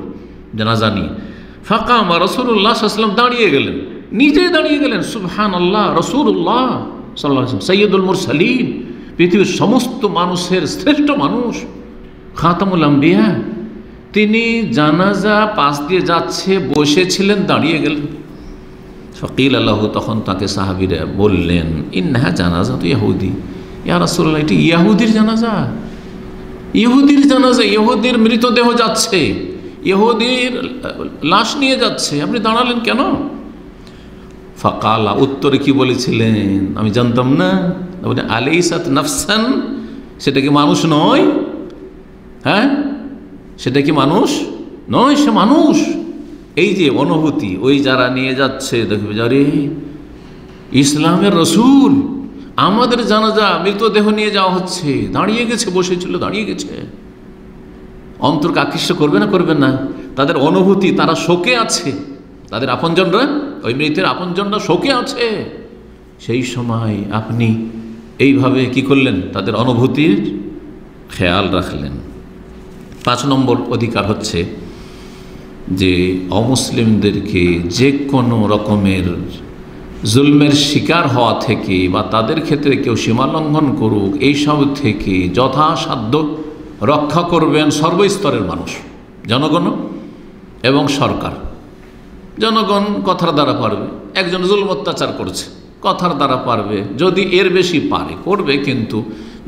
জানাজা নিয়ে। ফাকামা রাসূলুল্লাহ সাল্লাল্লাহু আলাইহি ওয়াসাল্লাম দাঁড়িয়ে গেলেন, নিজে দাঁড়িয়ে গেলেন। সুবহানাল্লাহ, রাসূলুল্লাহ সাল্লাল্লাহু আলাইহি ওয়াসাল্লাম সাইয়্যিদুল মুরসালিন, পৃথিবীর সমস্ত মানুষের শ্রেষ্ঠ মানুষ, খাতামুল আম্বিয়া, তিনি জানাজা পাশ দিয়ে যাচ্ছে, বসেছিলেন, দাঁড়িয়ে গেলেন। ফাকিল আল্লাহু, তখন তাকে সাহাবীরা বললেন, ইন্নাহা জানাজাতু ইহুদি, ইয়া রাসূলুল্লাহ, এটি ইহুদির জানাজা, ইহুদির মৃতদেহ যাচ্ছে, ইহুদির লাশ নিয়ে যাচ্ছে, আপনি দাঁড়ালেন কেন? ফাকালা, উত্তরে কি বলেছিলেন আমি জানতাম না। আলাইসাত নাফসান, সেটা কি মানুষ নয়? সেটা কি মানুষ নয়? সে মানুষ। এই যে অনুভূতি, ওই যারা নিয়ে যাচ্ছে, দেখবে যারে ইসলামের রসুল, আমাদের জানাজা, মৃতদেহ নিয়ে যাওয়া হচ্ছে, দাঁড়িয়ে গেছে, বসেছিল, দাঁড়িয়ে গেছে। অন্তরকে আকৃষ্ট করবে না, করবে না? তাদের অনুভূতি, তারা শোকে আছে, তাদের আপনজনরা, ওই মৃতের আপনজনরা শোকে আছে। সেই সময় আপনি এইভাবে কি করলেন? তাদের অনুভূতির খেয়াল রাখলেন। 5 নম্বর অধিকার হচ্ছে যে অমুসলিমদেরকে যে কোনো রকমের জুলমের শিকার হওয়া থেকে বা তাদের ক্ষেত্রে কেউ সীমালঙ্ঘন করুক, এইসব থেকে যথাসাধ্য রক্ষা করবেন সর্বস্তরের মানুষ, জনগণ এবং সরকার। জনগণ কথার দ্বারা পারবে, একজন জুলম অত্যাচার করছে, কথার দ্বারা পারবে, যদি এর বেশি পারে করবে, কিন্তু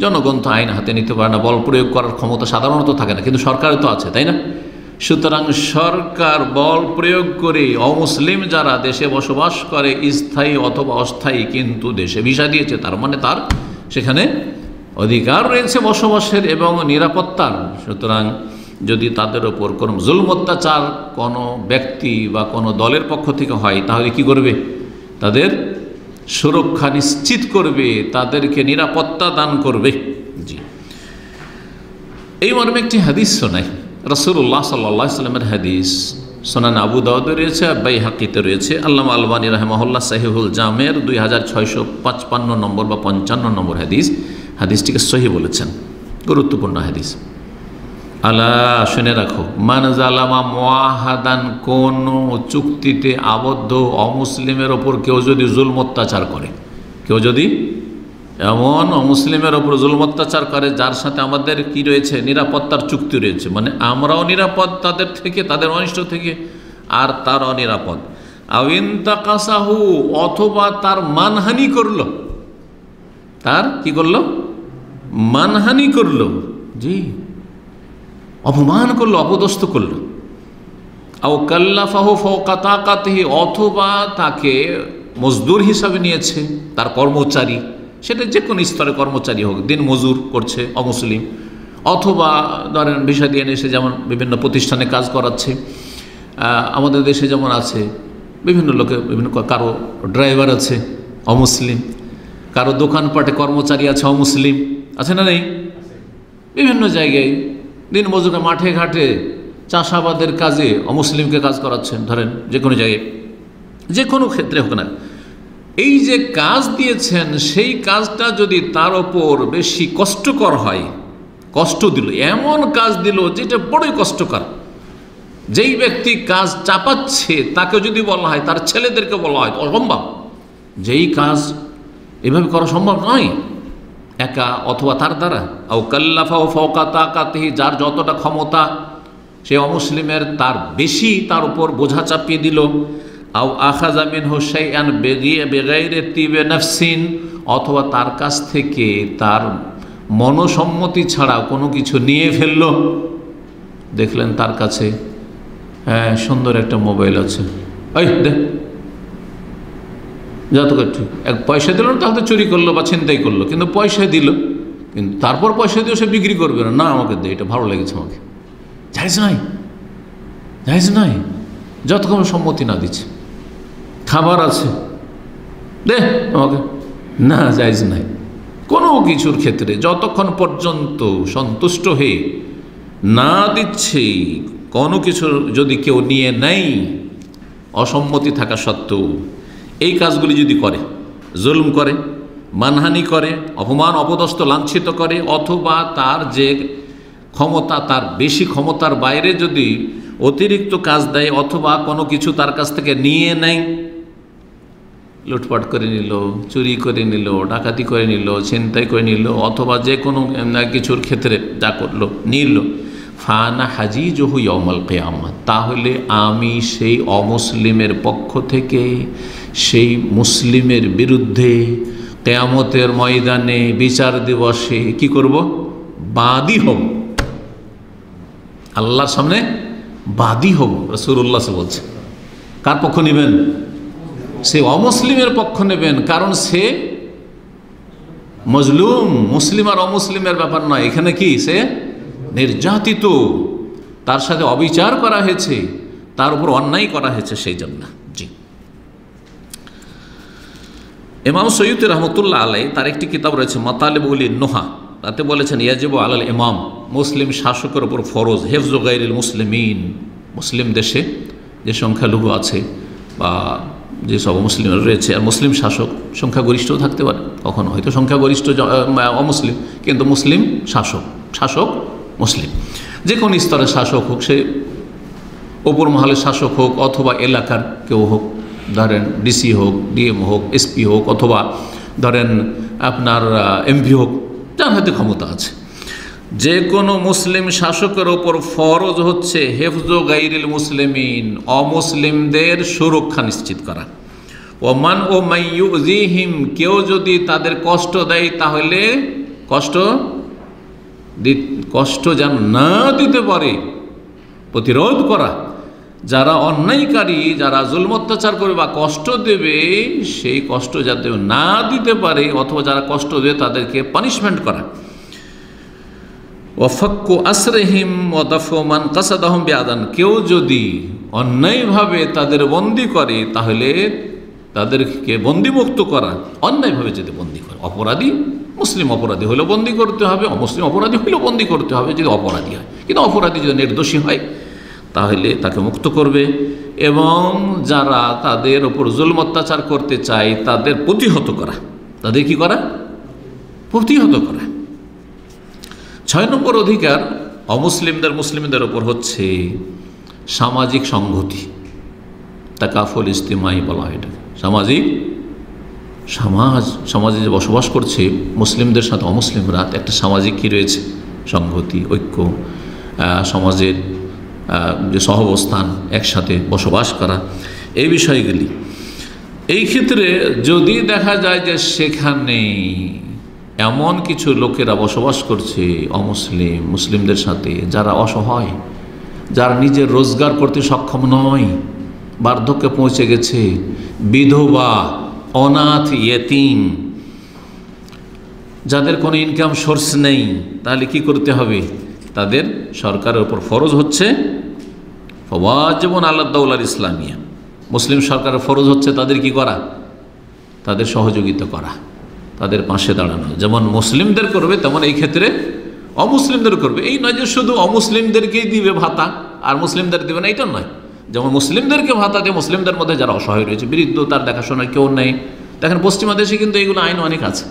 জনগণ তো আইন হাতে নিতে পারে না, বল প্রয়োগ করার ক্ষমতা সাধারণত থাকে না, কিন্তু সরকারে তো আছে, তাই না? সুতরাং সরকার বল প্রয়োগ করে অমুসলিম যারা দেশে বসবাস করে, স্থায়ী অথবা অস্থায়ী, কিন্তু দেশে ভিসা দিয়েছে, তার মানে তার সেখানে অধিকার রয়েছে বসবাসের এবং নিরাপত্তার। সুতরাং যদি তাদের ওপর কোনো জুলম অত্যাচার কোনো ব্যক্তি বা কোনো দলের পক্ষ থেকে হয়, তাহলে কি করবে? তাদের সুরক্ষা নিশ্চিত করবে, তাদেরকে নিরাপত্তা দান করবে। জি, এই মর্মে একটি হাদিস শোনাই, রাসূলুল্লাহ সাল্লাল্লাহু আলাইহি ওয়াসাল্লামের হাদিস, সুনান আবু দাউদে রয়েছে, বাইহাকিতে রয়েছে। আল্লামা আলবানী রাহিমাহুল্লাহ সহিহুল জামের 2655 নম্বর বা 55 নম্বর হাদিস, হাদিসটিকে সহিহ বলেছেন, গুরুত্বপূর্ণ হাদিস। আলা, শুনে রাখো, মান জালামা মুআহাদান, কোন চুক্তিতে আবদ্ধ অমুসলিমের ওপর কেউ যদি জুলম অত্যাচার করে, কেউ যদি এমন অমুসলিমের ওপর জুলুম অত্যাচার করে যার সাথে আমাদের কি রয়েছে, নিরাপত্তার চুক্তি রয়েছে, মানে আমরাও নিরাপদ তাদের থেকে, তাদের অনিষ্ট থেকে, আর তার অনিরাপদ। আউইন্তাকাসাহু, অথবা তার মানহানি করলো, তার কি করলো, মানহানি করলো, জি, অপমান করলো, অপদস্থ করলো। আও কাল্লাফাহু ফাওকা তাকাতিহি, অথবা তাকে মজদুর হিসাবে নিয়েছে, তার কর্মচারী, সেটা যে কোনো স্তরে কর্মচারী হোক, দিন মজুর করছে অমুসলিম, অথবা ধরেন ভিসা দিয়ে এসে যেমন বিভিন্ন প্রতিষ্ঠানে কাজ করাচ্ছে, আমাদের দেশে যেমন আছে বিভিন্ন লোকে, বিভিন্ন, কারো ড্রাইভার আছে অমুসলিম, কারো দোকানপাটে কর্মচারী আছে অমুসলিম, আছে না নেই? বিভিন্ন জায়গায় দিন মজুরে, মাঠে ঘাটে, চাষাবাদের কাজে অমুসলিমকে কাজ করাচ্ছেন, ধরেন যে কোনো জায়গায়, যে কোনো ক্ষেত্রে হোক না, এই যে কাজ দিয়েছেন সেই কাজটা যদি তার ওপর বেশি কষ্টকর হয়, কষ্ট দিল, এমন কাজ দিল যেটা বড়ই কষ্টকর, যেই ব্যক্তি কাজ চাপাচ্ছে তাকে যদি বলা হয়, তার ছেলেদেরকে বলা হয় অসম্ভব, যেই কাজ এভাবে করা সম্ভব নয় একা অথবা তার দ্বারা। আও কাল্লাফাহু ফাওকা তাকাতিহি, যার যতটা ক্ষমতা সে অমুসলিমের তার বেশি তার উপর বোঝা চাপিয়ে দিল। আও আখাযা মিনহু শাইআন বিগাইরি তিবে নাফসিন, অথবা তার কাছ থেকে তার মনসম্মতি ছাড়া কোনো কিছু নিয়ে ফেললো। দেখলেন তার কাছে হ্যাঁ সুন্দর একটা মোবাইল আছে, এই দেখ, যত ঠিক এক পয়সা দিল না, তাহলে চুরি করলো বা ছিনতাই করলো, কিন্তু পয়সা দিল, কিন্তু তারপর পয়সা দিয়ে সে বিক্রি করবে না, না আমাকে দে, এটা ভালো লেগেছে আমাকে, জায়েজ নাই, জায়েজ নাই, যতক্ষণ সম্মতি না দিচ্ছে। খাবার আছে, দে আমাকে, না জায়েজ নাই। কোনো কিছুর ক্ষেত্রে যতক্ষণ পর্যন্ত সন্তুষ্ট হয়ে না দিচ্ছে, কোনো কিছু যদি কেউ নিয়ে নেয় অসম্মতি থাকা সত্ত্বেও, এই কাজগুলি যদি করে, জুলুম করে, মানহানি করে, অপমান অপদস্থ লাঞ্ছিত করে, অথবা তার যে ক্ষমতা তার বেশি ক্ষমতার বাইরে যদি অতিরিক্ত কাজ দেয়, অথবা কোনো কিছু তার কাছ থেকে নিয়ে নেয়, লুটপাট করে নিল, চুরি করে নিল, ডাকাতি করে নিল, ছিনতাই করে নিল, অথবা যে কোনো কিছুর ক্ষেত্রে যা করলো নিল, ফানা হাজিজহু ইয়াউমাল কিয়ামাহ, তাহলে আমি সেই অমুসলিমের পক্ষ থেকে সেই মুসলিমের বিরুদ্ধে কিয়ামতের ময়দানে বিচার দিবসে কি করব? বাদী হব, আল্লাহর সামনে বাদী হব। রাসূলুল্লাহ বলছে, কার পক্ষ নেবেন? সে অমুসলিমের পক্ষ নেবেন, কারণ সে মজলুম। মুসলিম আর অমুসলিমের ব্যাপার নয়, এখানে কি সে নির্যাতিত, তার সাথে অবিচার করা হয়েছে, তার উপর অন্যায় করা হয়েছে, সেই জন্য। জি, ইমাম সৈয়দ রহমতুল্লাহ আলাই তার একটি কিতাব রয়েছে মাতালিবুল নুহা, তাতে বলেছেন ইয়াজিবু আলাল ইমাম, মুসলিম শাসকের উপর ফরজ হিফজু গায়রিল মুসলিমিন, মুসলিম দেশে যে সংখ্যালঘু আছে বা যেসব মুসলিম রয়েছে, আর মুসলিম শাসক সংখ্যাগরিষ্ঠও থাকতে পারে, কখনো হয়তো সংখ্যাগরিষ্ঠ অমুসলিম, কিন্তু মুসলিম শাসক, শাসক মুসলিম, যে কোনো স্তরের শাসক হোক, সে ওপর মহলের শাসক হোক অথবা এলাকার কেউ হোক, ধরেন ডিসি হোক, ডিএম হোক, এসপি হোক, অথবা ধরেন আপনার এমপি হোক, যার হাতে ক্ষমতা আছে, যে কোনো মুসলিম শাসকের ওপর ফরজ হচ্ছে হেফজু গায়রিল মুসলিমিন, অমুসলিমদের সুরক্ষা নিশ্চিত করা। ওমান ও মাইয়ুযিহিম, কেউ যদি তাদের কষ্ট দেয় তাহলে কষ্ট যেন না দিতে পারে প্রতিরোধ করা। যারা অন্যায়কারী, যারা জুলম অত্যাচার করবে বা কষ্ট দেবে, সেই কষ্ট যাতে না দিতে পারে, অথবা যারা কষ্ট দেবে তাদেরকে পানিশমেন্ট করা। ওয়াফাক্কু আসরিহিম ওয়া দাফু মান কাসাদাহুম বিআদান, কেউ যদি অন্যায়ভাবে তাদের বন্দী করে তাহলে তাদেরকে বন্দীমুক্ত করা, অন্যায়ভাবে যদি বন্দী করে, অপরাধী মুসলিম অপরাধী হলেও বন্দী করতে হবে, অমুসলিম অপরাধী হলেও বন্দী করতে হবে যদি অপরাধী হয়, কিন্তু অপরাধী যদি নির্দোষী হয় তাহলে তাকে মুক্ত করবে। এবং যারা তাদের ওপর জুলম অত্যাচার করতে চায় তাদের প্রতিহত করা, তাদের কি করা? প্রতিহত করা। 6 নম্বর অধিকার মুসলিমদের ওপর হচ্ছে সামাজিক সংহতি, তাকাফুল ইজতিমাই বলা হয় এটাকে, সামাজিক সমাজে যে বসবাস করছে মুসলিমদের সাথে অমুসলিমরা, একটা সামাজিক কী রয়েছে, সংহতি, ঐক্য, সমাজের যে সহাবস্থান, একসাথে বসবাস করা, এই বিষয়গুলি। এই ক্ষেত্রে যদি দেখা যায় যে সেখানে এমন কিছু লোকেরা বসবাস করছে মুসলিমদের সাথে, যারা অসহায়, যারা নিজের রোজগার করতে সক্ষম নয়, বার্ধক্যে পৌঁছে গেছে, বিধবা, অনাথ, ইয়েতিম, যাদের কোনো ইনকাম সোর্স নেই, তাহলে কি করতে হবে? তাদের সরকারের উপর ফরজ হচ্ছে ওয়াজিবুন আলা দাওলার ইসলামিয়া, মুসলিম সরকারের ফরজ হচ্ছে তাদের কি করা? তাদের সহযোগিতা করা, তাদের পাশে দাঁড়ানো। যেমন মুসলিমদের করবে তেমন এই ক্ষেত্রে অমুসলিমদের করবে। এই নয় যে শুধু অমুসলিমদেরকেই দিবে ভাতা আর মুসলিমদের দেবে না, এটা নয়। যেমন মুসলিমদেরকে ভাতা দিয়ে মুসলিমদের মধ্যে যারা অসহায় রয়েছে, বৃদ্ধ, তার দেখাশোনার কেউ নেই। দেখেন পশ্চিমা দেশে কিন্তু এইগুলো আইন অনেক আছে।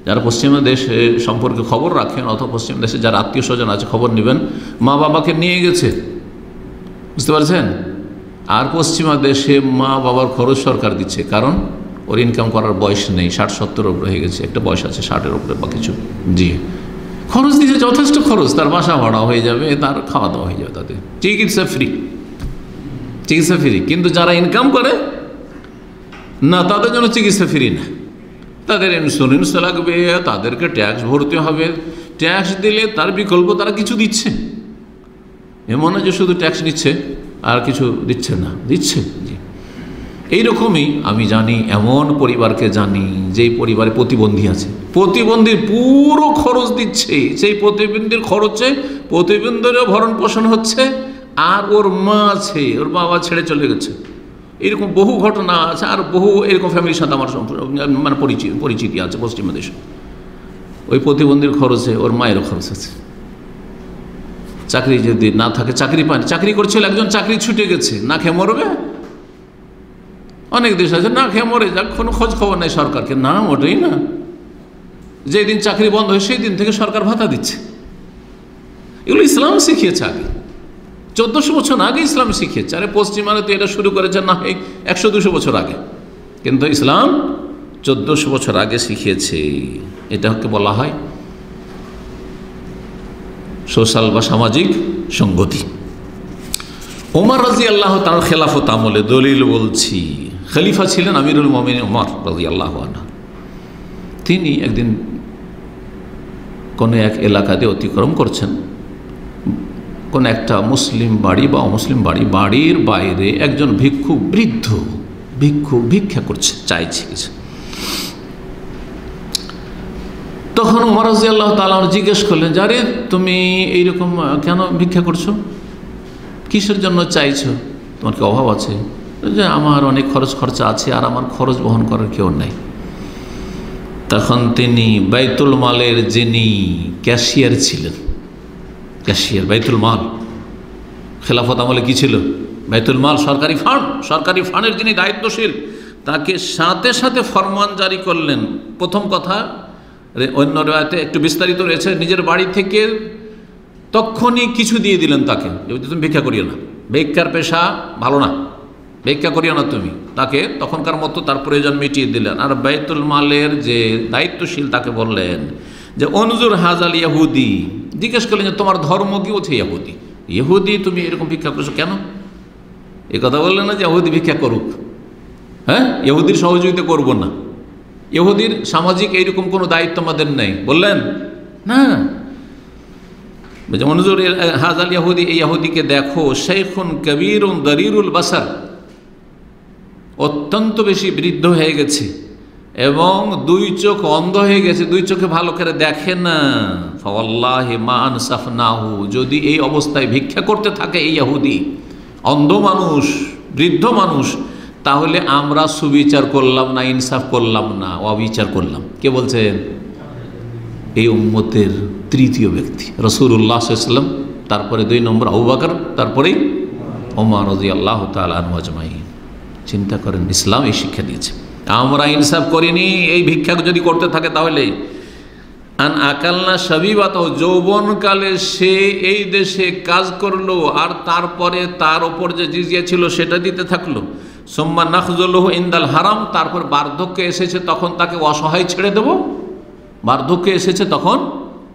যারা পশ্চিমা দেশে সম্পর্কে খবর রাখেন অথবা পশ্চিম দেশে যারা আত্মীয় স্বজন আছে, খবর নেবেন, মা বাবাকে নিয়ে গেছে, বুঝতে পারছেন? আর পশ্চিমা দেশে মা বাবার খরচ সরকার দিচ্ছে, কারণ ওর ইনকাম করার বয়স নেই, 60-70 ওপরে হয়ে গেছে, একটা বয়স আছে 60-এর উপরে বা কিছু, জি খরচ দিচ্ছে, যথেষ্ট খরচ, তার বাসা ভাড়া হয়ে যাবে, তার খাওয়া দাওয়া হয়ে যাবে, তাদের চিকিৎসা ফ্রি। কিন্তু যারা ইনকাম করে না, তাদের জন্য চিকিৎসা ফ্রি না, তাদের ইন্স্যুরেন্স লাগবে, তাদেরকে ট্যাক্স ভরতে হবে, ট্যাক্স দিলে তার বিকল্প তারা কিছু দিচ্ছে। এমন না যে শুধু ট্যাক্স নিচ্ছে আর কিছু দিচ্ছে না, দিচ্ছে। জি, এইরকমই আমি জানি, এমন পরিবারকে জানি যেই পরিবারে প্রতিবন্ধী আছে, প্রতিবন্ধীর পুরো খরচ দিচ্ছে, সেই প্রতিবন্ধীর খরচে প্রতিবন্ধীরও ভরণ পোষণ হচ্ছে, আর ওর মা আছে, ওর বাবা ছেড়ে চলে গেছে। এরকম বহু ঘটনা আছে, আর বহু এরকম ফ্যামিলির সাথে আমার মানে পরিচিতি আছে পশ্চিমা দেশে। ওই প্রতিবন্ধীর খরচে ওর মায়েরও খরচ আছে। চাকরি যদি না থাকে, চাকরি পায়নি, চাকরি করছিল একজন, চাকরি ছুটে গেছে, না খেয়ে মরবে। অনেক দেশ আছে না খেয়ে মরে যাক, কোনো খোঁজ খবর নেই সরকারকে, না মোটেই না। যেদিন চাকরি বন্ধ হয় সেই দিন থেকে সরকার ভাতা দিচ্ছে। এগুলো ইসলাম শিখিয়েছে আগে, 1400 বছর আগে ইসলাম শিখিয়েছে। আরে পশ্চিমারা তো এটা শুরু করেছে না হয় 100-200 বছর আগে, কিন্তু ইসলাম 1400 বছর আগে শিখিয়েছে। এটাকে বলা হয় সোশ্যাল বা সামাজিক সংগতি। ওমর রাদিয়াল্লাহু তাআলা খেলাফত আমলে দলিল বলছি, খলিফা ছিলেন আমিরুল মুমিনিন ওমর রাদিয়াল্লাহু আনহু। তিনি একদিন কোনো এক এলাকা দিয়ে অতিক্রম করছেন, কোন একটা মুসলিম বাড়ি বা অমুসলিম বাড়ি, বাড়ির বাইরে একজন ভিক্ষু, বৃদ্ধ ভিক্ষু ভিক্ষা করছে, চাইছে কিছু। তখন ওমর রাদিয়াল্লাহু তাআলা জিজ্ঞেস করলেন, যারে তুমি এইরকম কেন ভিক্ষা করছো, কিসের জন্য চাইছো, তোমার কি অভাব আছে? যে আমার অনেক খরচ খরচা আছে, আর আমার খরচ বহন করার কেউ নেই। তখন তিনি বাইতুল মালের যিনি ক্যাশিয়ার ছিলেন, ক্যাশিয়ার বাইতুল মাল, খেলাফত আমলে কি ছিল? বাইতুল মাল, সরকারি ফান্ড, সরকারি ফান্ডের যিনি দায়িত্বশীল, তাকে সাথে সাথে ফরমান জারি করলেন। প্রথম কথা, অন্য রাতে একটু বিস্তারিত রয়েছে, নিজের বাড়ি থেকে তখনই কিছু দিয়ে দিলেন তাকে, তুমি ভিক্ষা করিও না, ভিক্ষার পেশা ভালো না, ভিক্ষা করিও না তুমি। তাকে তখনকার মতো তার প্রয়োজন মিটিয়ে দিলেন। আর বাইতুল মালের যে দায়িত্বশীল তাকে বললেন যে অনজুর হাজাল ইয়াহুদি, জিজ্ঞেস করলেন যে তোমার ধর্ম কি? বলছে ইহুদি। ইহুদি তুমি এরকম ভিক্ষা করছো কেন? এ কথা বললেন না যে ইহুদি ভিক্ষা করুক, হ্যাঁ, ইহুদির সহযোগিতা করব না, ইহুদির সামাজিক এইরকম কোনো দায়িত্ব আমাদের নেই, বললেন না। মনজুর হাজাল ইহুদি, এই ইহুদিকে দেখো, শেখুন কবিরুন দরিরুল বাসার, অত্যন্ত বেশি বৃদ্ধ হয়ে গেছে এবং দুই চোখ অন্ধ হয়ে গেছে, দুই চোখে ভালো করে দেখে না। ফাওয়াল্লাহি মা আনসাফনাহু, যদি এই অবস্থায় ভিক্ষা করতে থাকে এই ইহুদি, অন্ধ মানুষ, বৃদ্ধ মানুষ, তাহলে আমরা সুবিচার করলাম না, ইনসাফ করলাম না, অবিচার করলাম। কে বলছেন? এই উম্মতের তৃতীয় ব্যক্তি রাসূলুল্লাহ সাল্লাল্লাহু আলাইহি ওয়াসাল্লাম, তারপরে 2 নম্বর আবু বকর, তারপরেই ওমর রাদিয়াল্লাহু তাআলা আনহু আজমাইন। চিন্তা করেন, ইসলাম এই শিক্ষা দিয়েছে। আমরা ইনসাফ করিনি, এই ভিক্ষা যদি করতে থাকে তাহলে আন আকালনা শাবিবাত, যৌবনকালে সে এই দেশে কাজ করলো আর তারপরে তার ওপর যে জিজিয়া ছিল সেটা দিতে থাকলো, সুম্মা নাখজুলহু ইনদাল হারাম, তারপর বার্ধক্য এসেছে তখন তাকে অসহায় ছেড়ে দেব। বার্ধক্য এসেছে তখন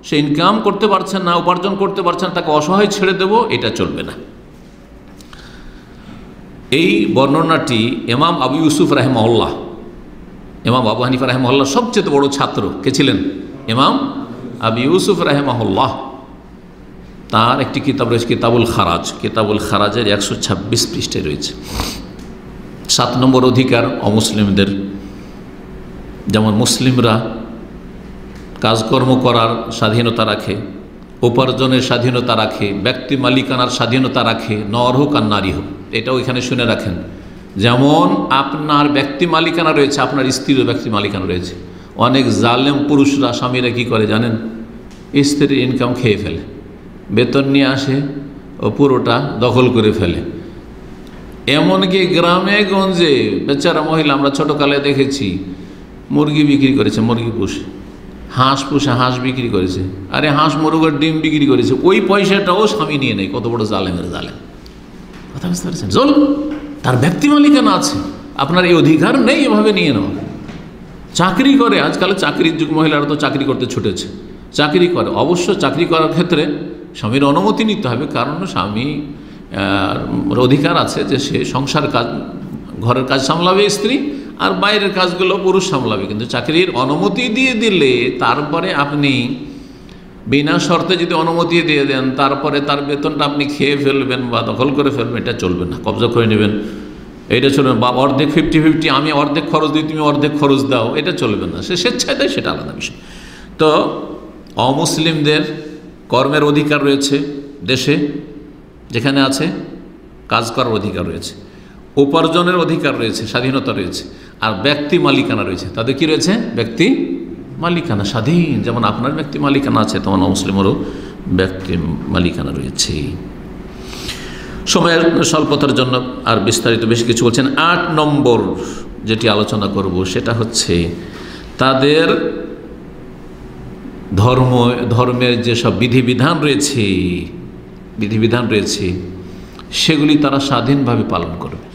সে ইনকাম করতে পারছে না, উপার্জন করতে পারছে না, তাকে অসহায় ছেড়ে দেব, এটা চলবে না। এই বর্ণনাটি ইমাম আবু ইউসুফ রাহিমাহুল্লাহ, ইমাম আবু হানিফা রাহিমাহুল্লাহ সবচেয়ে বড় ছাত্র কে ছিলেন? ইমাম আবু ইউসুফ রাহিমাহুল্লাহ। তার একটি কিতাব রয়েছে কিতাবুল খারাজ, কিতাবুল খারাজের 126 পৃষ্ঠায় রয়েছে। 7 নম্বর অধিকার অমুসলিমদের, যেমন মুসলিমরা কাজকর্ম করার স্বাধীনতা রাখে, উপার্জনের স্বাধীনতা রাখে, ব্যক্তি মালিকানার স্বাধীনতা রাখে, নর হোক আর নারী হোক। এটাও এখানে শুনে রাখেন। যেমন আপনার ব্যক্তি মালিকানা রয়েছে, আপনার স্ত্রীরও ব্যক্তি মালিকানা রয়েছে। অনেক জালেম পুরুষরা, স্বামীরা কী করে জানেন? স্ত্রীর ইনকাম খেয়ে ফেলে, বেতন নিয়ে আসে ও পুরোটা দখল করে ফেলে। এমনকি গ্রামে গঞ্জে বেচারা মহিলা আমরা ছোটোকালে দেখেছি মুরগি বিক্রি করেছে, মুরগি পুষে, হাঁস পুষে হাঁস বিক্রি করেছে, আরে হাঁস মুরগের ডিম বিক্রি করেছে, ওই পয়সাটাও স্বামী নিয়ে নেয়। কত বড় জালেমের জালেম, কথা বুঝতে পারছেন? জল তার ব্যক্তি মালিকানা আছে, আপনার এই অধিকার নেই এভাবে নিয়ে নেওয়া। চাকরি করে, আজকাল চাকরির যুগ, মহিলারা তো চাকরি করতে ছুটেছে, চাকরি করে। অবশ্য চাকরি করার ক্ষেত্রে স্বামীর অনুমতি নিতে হবে, কারণ স্বামী অধিকার আছে যে সে সংসার কাজ, ঘরের কাজ সামলাবে স্ত্রী, আর বাইরের কাজগুলো পুরুষ সামলাবে। কিন্তু চাকরির অনুমতি দিয়ে দিলে তারপরে আপনি বিনা শর্তে যদি অনুমতি দিয়ে দেন, তারপরে তার বেতনটা আপনি খেয়ে ফেলবেন বা দখল করে ফেলবেন, এটা চলবে না। কবজা করে নেবেন, এটা চলবে না। বা অর্ধেক 50-50, আমি অর্ধেক খরচ দিই, তুমি অর্ধেক খরচ দাও, এটা চলবে না। সে স্বেচ্ছায় দেয়, সেটা আলাদা বিষয়। তো অমুসলিমদের কর্মের অধিকার রয়েছে, দেশে যেখানে আছে কাজ করার অধিকার রয়েছে, উপার্জনের অধিকার রয়েছে, স্বাধীনতা রয়েছে, আর ব্যক্তি মালিকানা রয়েছে। তাদের কি রয়েছে? ব্যক্তি মালিকানা স্বাধীন। যেমন আপনার ব্যক্তি মালিকানা আছে, তেমন অমুসলিমেরও ব্যক্তি মালিকানা রয়েছে। সময়ের স্বল্পতার জন্য আর বিস্তারিত বেশি কিছু বলছেন। 8 নম্বর যেটি আলোচনা করব সেটা হচ্ছে তাদের ধর্মের যেসব বিধিবিধান রয়েছে সেগুলি তারা স্বাধীনভাবে পালন করবে।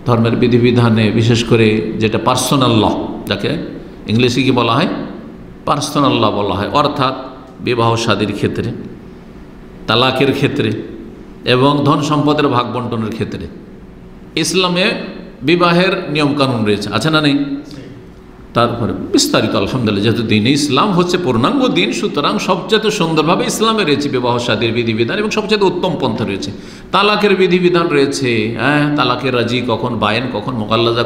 ধর্মের বিধিবিধানে বিশেষ করে যেটা পার্সোনাল ল, যাকে ইংলিশে কি বলা হয়? পার্সোনাল ল বলা হয়। অর্থাৎ বিবাহ শাদীর ক্ষেত্রে, তালাকের ক্ষেত্রে এবং ধন সম্পদের ভাগ বন্টনের ক্ষেত্রে ইসলামে বিবাহের নিয়মকানুন রয়েছে, আছে না নেই? তারপরে বিস্তারিত আলহামদুলিল্লাহ, যেহেতু দিন ইসলাম হচ্ছে পূর্ণাঙ্গ দিন, সুতরাং সবচেয়ে সুন্দরভাবে ইসলামে রয়েছে বিবাহ শাদীর বিধিবিধান এবং সবচেয়ে উত্তম পন্থা রয়েছে। তালাকের বিধিবিধান রয়েছে, হ্যাঁ, তালাকের রাজি কখন, বায়েন কখন, মোকাল্লাজা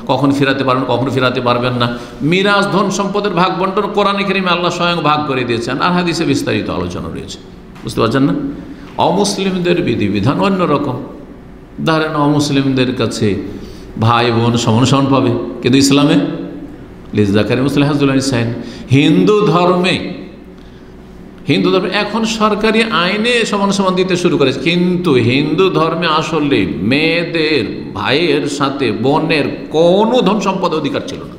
কখন ফেরাতে পারবেন, কখন ফেরাতে পারবেন না। মিরাজ, ধন সম্পদের ভাগ বন্টন কোরআনে কারিমে আল্লাহ স্বয়ং ভাগ করে দিয়েছেন, আর হাদিসে বিস্তারিত আলোচনা রয়েছে। বুঝতে পারছেন না? অমুসলিমদের বিধিবিধান অন্যরকম। ধরেন অমুসলিমদের কাছে ভাই বোন সমান সমান পাবে, কিন্তু ইসলামে লিজাকারি মুসলিম হাজুল সাইন। হিন্দু ধর্মে এখন সরকারি আইনে সমান সমান দিতে শুরু করেছে, কিন্তু হিন্দু ধর্মে আসলে মেয়েদের ভাইয়ের সাথে বোনের কোনো ধন সম্পদ অধিকার ছিল না।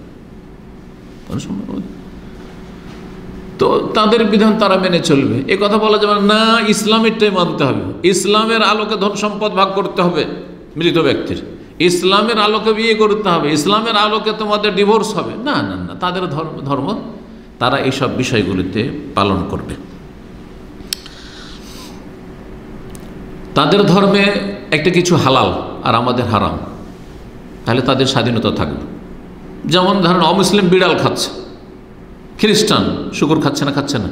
তো তাদের বিধান তারা মেনে চলবে, এ কথা বলা যাবে না। ইসলামেরটাই মানতে হবে, ইসলামের আলোকে ধন সম্পদ ভাগ করতে হবে মৃত ব্যক্তির, ইসলামের আলোকে বিয়ে করতে হবে, ইসলামের আলোকে তোমাদের ডিভোর্স হবে না। না না, তাদের ধর্ম তারা এইসব বিষয়গুলিতে পালন করবে। তাদের ধর্মে একটা কিছু হালাল আর আমাদের হারাম, তাহলে তাদের স্বাধীনতা থাকবে। যেমন ধরেন অমুসলিম বিড়াল খাচ্ছে, খ্রিস্টান শুকুর খাচ্ছে না,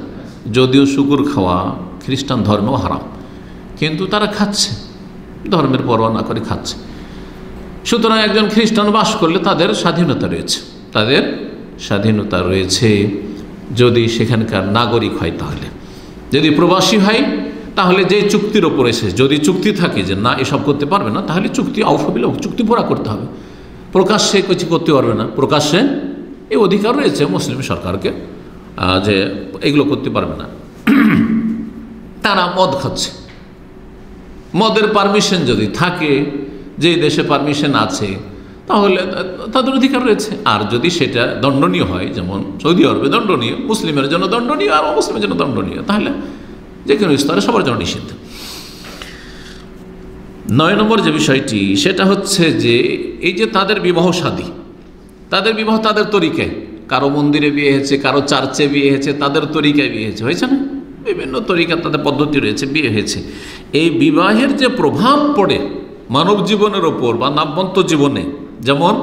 যদিও শুকুর খাওয়া খ্রিস্টান ধর্মেও হারাম, কিন্তু তারা খাচ্ছে, ধর্মের পরোয়া না করে খাচ্ছে। সুতরাং একজন খ্রিস্টান বাস করলে তাদের স্বাধীনতা রয়েছে যদি সেখানকার নাগরিক হয়। তাহলে যদি প্রবাসী হয়, তাহলে যে চুক্তির ওপর এসে যদি চুক্তি থাকে যে না এসব করতে পারবে না, তাহলে চুক্তি আউফাবিল, চুক্তি পুরা করতে হবে। প্রকাশ্যে কিছু করতে পারবে না, প্রকাশ্যে এই অধিকার রয়েছে মুসলিম সরকারকে যে এগুলো করতে পারবে না। তারা মদ খাচ্ছে, মদের পারমিশন যদি থাকে, যে দেশে পারমিশন আছে, তাহলে তাদের অধিকার রয়েছে। আর যদি সেটা দণ্ডনীয় হয়, যেমন সৌদি আরবে দণ্ডনীয়, মুসলিমের জন্য দণ্ডনীয় আর অমুসলিমের জন্য দণ্ডনীয়, তাহলে যে কোনো স্তরে সবার জন্য নিষিদ্ধ। 9 নম্বর যে বিষয়টি সেটা হচ্ছে যে এই যে তাদের বিবাহ শাদী, তাদের বিবাহ তাদের তরিকায়, কারো মন্দিরে বিয়ে হয়েছে, কারো চার্চে বিয়ে হয়েছে, তাদের তরিকায় বিয়ে হয়েছে, হয়েছে না? বিভিন্ন তরিকা তাদের পদ্ধতি রয়েছে, বিয়ে হয়েছে। এই বিবাহের যে প্রভাব পড়ে মানব জীবনের ওপর বা নামবন্ত জীবনে, যেমন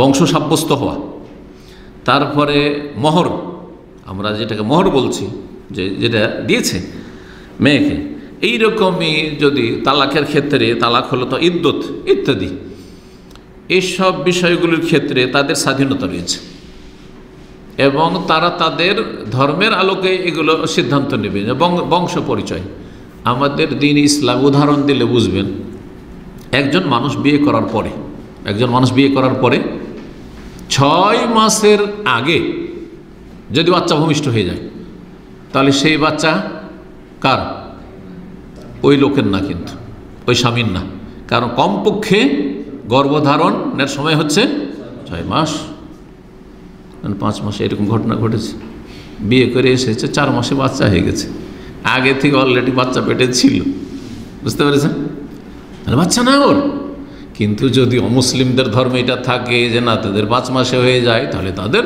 বংশ সাব্যস্ত হওয়া, তারপরে মহর, আমরা যেটাকে মহর বলছি, যেটা দিয়েছে মেয়েকে, এইরকমই যদি তালাকের ক্ষেত্রে, তালাক হলো তো ইদ্যত ইত্যাদি, এইসব বিষয়গুলির ক্ষেত্রে তাদের স্বাধীনতা রয়েছে এবং তারা তাদের ধর্মের আলোকে এগুলো সিদ্ধান্ত নেবে। এবং বংশ পরিচয়, আমাদের দিন ইসলাম উদাহরণ দিলে বুঝবেন। একজন মানুষ বিয়ে করার পরে 6 মাসের আগে যদি বাচ্চা ভূমিষ্ঠ হয়ে যায়, তাহলে সেই বাচ্চা কার? ওই লোকের না, কিন্তু ওই স্বামীর না। কারণ কমপক্ষে গর্ভধারণের সময় হচ্ছে 6 মাস, 5 মাসে এরকম ঘটনা ঘটেছে। বিয়ে করে এসেছে 4 মাসে বাচ্চা হয়ে গেছে, আগে থেকে অলরেডি বাচ্চা পেটে ছিল, বুঝতে পেরেছেন? তাহলে বাচ্চা না ওর। কিন্তু যদি অমুসলিমদের ধর্মে এটা থাকে যে না, তাদের 5 মাসে হয়ে যায়, তাহলে তাদের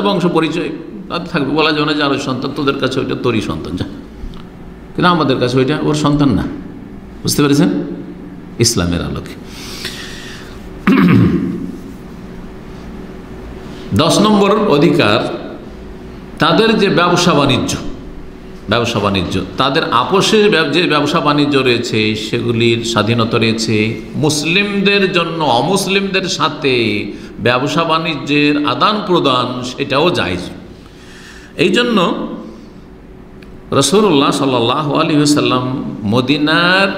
বংশ পরিচয় তাদের থাকবে। বলা যায় না যে আরো সন্তান, তোদের কাছে ওইটা তোরই সন্তান, যা, কিন্তু আমাদের কাছে ওইটা ওর সন্তান না, বুঝতে পেরেছেন? ইসলামের আলোকে। 10 নম্বর অধিকার, তাদের যে ব্যবসা বাণিজ্য, তাদের আপোষে যে ব্যবসা বাণিজ্য রয়েছে সেগুলির স্বাধীনতা রয়েছে। মুসলিমদের জন্য অমুসলিমদের সাথে ব্যবসা বাণিজ্যের আদান প্রদান সেটাও জায়েজ। এই জন্য রাসূলুল্লাহ সাল্লাল্লাহু আলাইহি ওয়াসাল্লাম মদিনার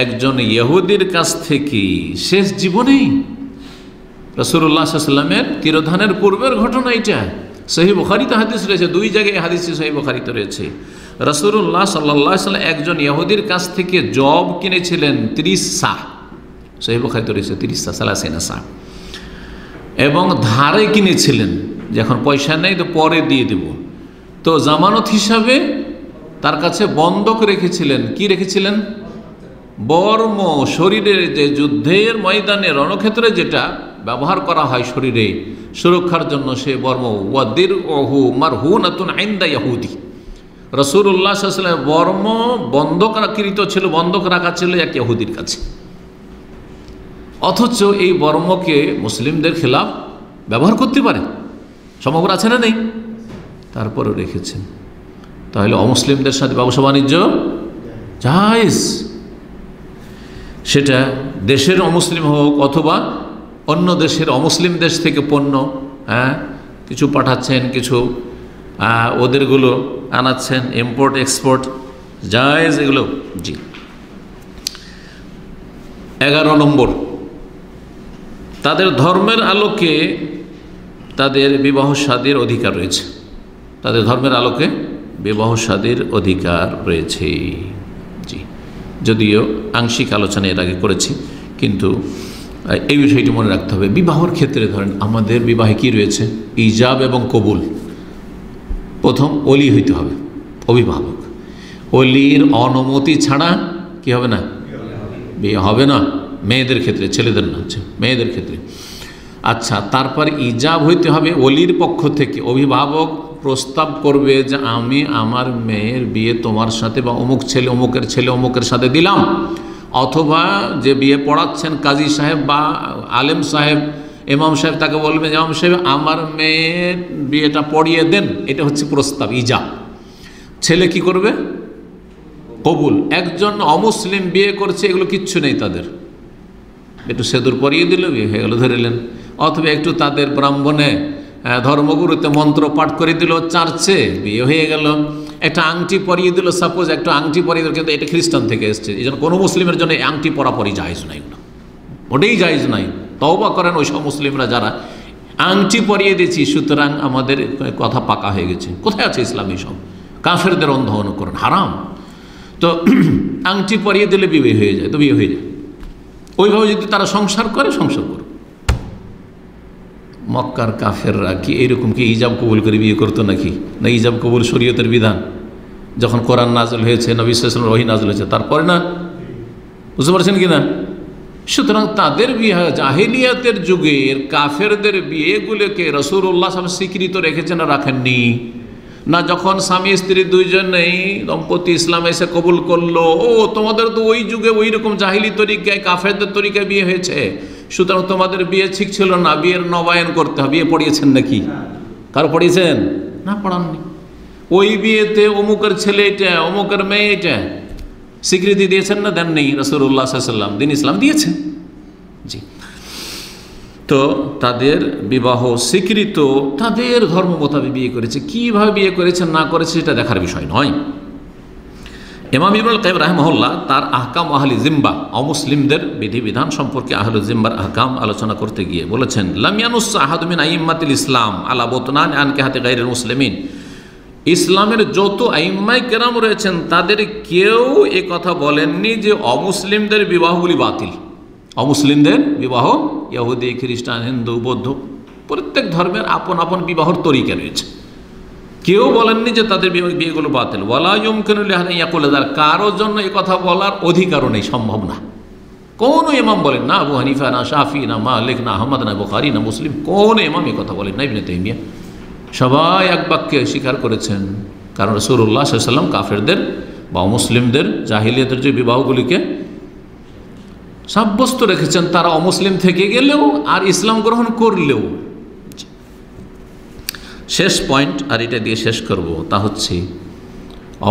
একজন ইহুদির কাছ থেকে শেষ জীবনেই, রাসূলুল্লাহ সাল্লাল্লাহু আলাইহি ওয়াসাল্লামের তিরোধানের পূর্বের ঘটনা এটা, সহিহ বুখারীতে হাদিস রয়েছে, 2 জায়গায় হাদিস সহিহ বুখারীতে রয়েছে। রাসূলুল্লাহ সাল্লাল্লাহু আলাইহি ওয়াসাল্লাম একজন ইহুদির কাছ থেকে জব কিনেছিলেন 30 সা, সহিহ বুখারীতে রয়েছে 30 সা, 30 সা, এবং ধারে কিনেছিলেন, যখন পয়সা নেই তো পরে দিয়ে দেব, তো জামানত হিসাবে তার কাছে বন্ধক রেখেছিলেন। কি রেখেছিলেন? বর্ম, শরীরের যে যুদ্ধের ময়দানে রণক্ষেত্রে যেটা ব্যবহার করা হয় শরীরে সুরক্ষার জন্য, সে বর্ম। ওয়াদিরহু মারহুনাতুন ইনদা ইহুদি, রাসূলুল্লাহ সাল্লাল্লাহু আলাইহি ওয়াসাল্লাম বর্ম বন্ধক রাখা ছিল এক ইহুদির কাছে। অথচ এই বর্মকে মুসলিমদের খেলাফ ব্যবহার করতে পারে, সম্ভব আছে না নেই? তারপরেও রেখেছেন। তাহলে অমুসলিমদের সাথে ব্যবসা বাণিজ্য জায়েজ, সেটা দেশের অমুসলিম হোক অথবা অন্য দেশের অমুসলিম দেশ থেকে পণ্য কিছু পাঠাচ্ছেন, কিছু ওদেরগুলো আনাচ্ছেন, ইম্পোর্ট এক্সপোর্ট জায়েজ এগুলো। জি। 11 নম্বর, তাদের ধর্মের আলোকে তাদের বিবাহ শাদীর অধিকার রয়েছে। তাদের ধর্মের আলোকে বিবাহ শাদীর অধিকার রয়েছে। জি, যদিও আংশিক আলোচনা এর আগে করেছি, কিন্তু এই বিষয়টি মনে রাখতে হবে। বিবাহর ক্ষেত্রে ধরেন আমাদের বিবাহে কি রয়েছে? ইজাব এবং কবুল। প্রথম ওলি হইতে হবে, অভিভাবক। ওলির অনুমতি ছাড়া কি হবে না? বিয়ে হবে না। মেয়েদের ক্ষেত্রে, ছেলেদের না, মেয়েদের ক্ষেত্রে। আচ্ছা, তারপর ইজাব হইতে হবে ওলির পক্ষ থেকে। অভিভাবক প্রস্তাব করবে যে আমি আমার মেয়ের বিয়ে তোমার সাথে বা অমুক ছেলে অমুকের ছেলে অমুকের সাথে দিলাম, অথবা যে বিয়ে পড়াচ্ছেন কাজী সাহেব বা আলেম সাহেব, ইমাম সাহেব, তাকে বলবে যে ইমাম সাহেব আমার মেয়ের বিয়েটা পড়িয়ে দেন। এটা হচ্ছে প্রস্তাব, ইজাব। ছেলে কি করবে? কবুল। একজন অমুসলিম বিয়ে করছে, এগুলো কিচ্ছু নেই তাদের, একটু সেদুর পরিয়ে দিল, বিয়ে হয়ে গেল, ধরিলেন। অথবা একটু তাদের ব্রাহ্মণে ধর্মগুরুতে মন্ত্র পাঠ করে দিল, চার্চে বিয়ে হয়ে গেল। একটা আংটি পরিয়ে দিল, সাপোজ একটা আংটি পরিয়ে দিল, কিন্তু এটা খ্রিস্টান থেকে এসছে, এই জন্য কোনো মুসলিমের জন্য আংটি পরাপরি জায়েজ নাই, ওটাই জায়েজ নাই। তওবা করেন ওই সব মুসলিমরা যারা আংটি পরিয়ে দিয়েছি, সুতরাং আমাদের কথা পাকা হয়ে গেছে। কোথায় আছে ইসলামী সব? কাফেরদের অন্ধ অনুকরণ, হারাম। তো আংটি পরিয়ে দিলে বিয়ে হয়ে যায়, তো বিয়ে হয়ে যায়। ওইভাবে যদি তারা সংসার করে, সংসার করবে। মক্কার কাফেররা কি এরকম কি ইজাব কবুল করে বিয়ে করতো নাকি? না ইজাব কবুল শরীয়তের বিধান। যখন কোরআন নাজল হয়েছে, নবী সাল্লাল্লাহু আলাইহি ওয়াসাল্লাম ওহী নাজল হয়েছে, তারপরে না বুঝতে পারছেন কি না? সুতরাং তাদের বিয়ে, জাহেলিয়াতের যুগের কাফেরদের বিয়েগুলোকে রাসূলুল্লাহ সাল্লাল্লাহু আলাইহি ওয়াসাল্লাম স্বীকৃত রেখেছেন না রাখেননি? না যখন স্বামী স্ত্রী দুইজনেই দম্পতি ইসলাম এসে কবুল করলো, ও তোমাদের তো ওই যুগে ওই রকম জাহিলি তরিকায় কাফেরদের তরিকায় বিয়ে হয়েছে, সুতরাং তোমাদের বিয়ে ঠিক ছিল না, বিয়ের নবায়ন করতে হবে। বিয়ে পড়িয়েছেন নাকি? কারো পড়িয়েছেন? না, পড়াননি। ওই বিয়েতে অমুকের ছেলে এটা, অমুকের মেয়ে এটা, স্বীকৃতি দিয়েছেন না দেননি? রাসূলুল্লাহ সাল্লাল্লাহু আলাইহি ওয়াসাল্লাম দিন ইসলাম দিয়েছেন। জি, তো তাদের বিবাহ স্বীকৃত, তাদের ধর্ম মোতাবেক বিয়ে করেছে। কীভাবে বিয়ে করেছেন না করেছে সেটা দেখার বিষয় নয়। ইমাম ইবনুল কাইয়িম রাহিমাহুল্লাহ তার আহকাম আহলি জিম্বা, অমুসলিমদের বিধিবিধান সম্পর্কে আহলে জিম্বার আহকাম আলোচনা করতে গিয়ে বলেছেন, লাম ইয়ানুস আহাদু মিন আইম্মাতিল ইসলাম আলা বুতনান আনকিহাতি গায়রিল মুসলিমিন। ইসলামের যত আইম্মায়ে কেরাম রয়েছেন তাদের কেউ এ কথা বলেননি যে অমুসলিমদের বিবাহগুলি বাতিল। অমুসলিমদের বিবাহ, ইহুদি, খ্রিস্টান, হিন্দু, বৌদ্ধ, প্রত্যেক ধর্মের আপন আপন বিবাহর তরিকা রয়েছে। কেউ বলেননি যে তাদের বিয়েগুলো বাতিল। ওয়ালা ইউমকিনু লিআহাদিন ইয়াকুলা যালিকা, কারো জন্য এই কথা বলার অধিকারও নেই, সম্ভব না। কোন ইমাম বলেন না, আবু হানিফা না, শাফি না, মালিক না, আহমদ না, বুখারী না, মুসলিম, কোন ইমাম এই কথা বলেন না। ইবনে তাইমিয়া সবাই এক বাক্যে স্বীকার করেছেন, কারণ রাসূলুল্লাহ সাল্লাল্লাহু আলাইহি ওয়াসাল্লাম কাফেরদের বা মুসলিমদের জাহিলিয়াতের যে বিবাহগুলিকে সাব্যস্ত রেখেছেন, তারা অমুসলিম থেকে গেলেও আর ইসলাম গ্রহণ করলেও। শেষ পয়েন্ট, আর এটা দিয়ে শেষ করব, তা হচ্ছে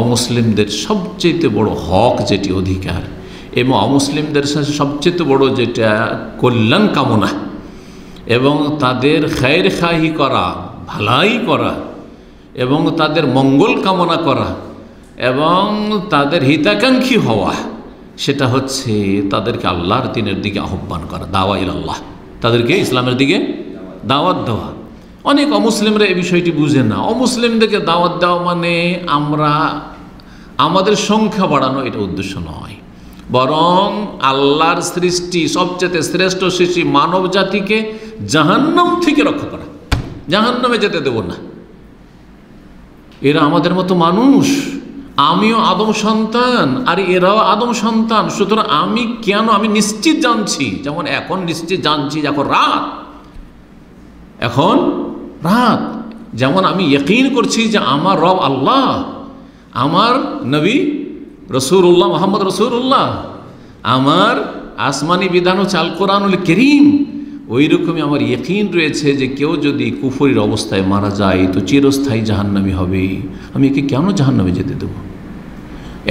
অমুসলিমদের সবচেয়ে বড় হক যেটি অধিকার, এবং অমুসলিমদের সাথে সবচেয়ে বড় যেটা কল্যাণ কামনা এবং তাদের খায়ের খাহি করা, ভালাই করা এবং তাদের মঙ্গল কামনা করা এবং তাদের হিতাকাঙ্ক্ষী হওয়া, সেটা হচ্ছে তাদেরকে আল্লাহর দ্বীনের দিকে আহ্বান করা, দাওয়া ইলাল্লাহ, তাদেরকে ইসলামের দিকে দাওয়াত দেওয়া। অনেক অমুসলিমরা এই বিষয়টি বুঝে না। অমুসলিমদেরকে দাওয়াত দেওয়া মানে আমরা আমাদের সংখ্যা বাড়ানো, এটা উদ্দেশ্য নয়, বরং আল্লাহর সৃষ্টি সবচেয়ে শ্রেষ্ঠ সৃষ্টি মানব জাতিকে জাহান্নাম থেকে রক্ষা করা, জাহান্নামে যেতে দেব না। এরা আমাদের মতো মানুষ, আমিও আদম সন্তান আর এরাও আদম সন্তান, সুতরাং আমি নিশ্চিত জানছি, যেমন এখন নিশ্চিত জানছি এখন রাত, যেমন আমি ইয়াকিন করছি যে আমার রব আল্লাহ, আমার নবী রাসূলুল্লাহ মুহাম্মদ রাসূলুল্লাহ, আমার আসমানি বিধান হচ্ছে আল কোরআনুল কারীম, ওই রকমই আমার ইয়াকিন রয়েছে যে কেউ যদি কুফরির অবস্থায় মারা যায় তো চিরস্থায়ী জাহান্নামী হবে। আমি একে কেন জাহান্নামে যেতে দেব?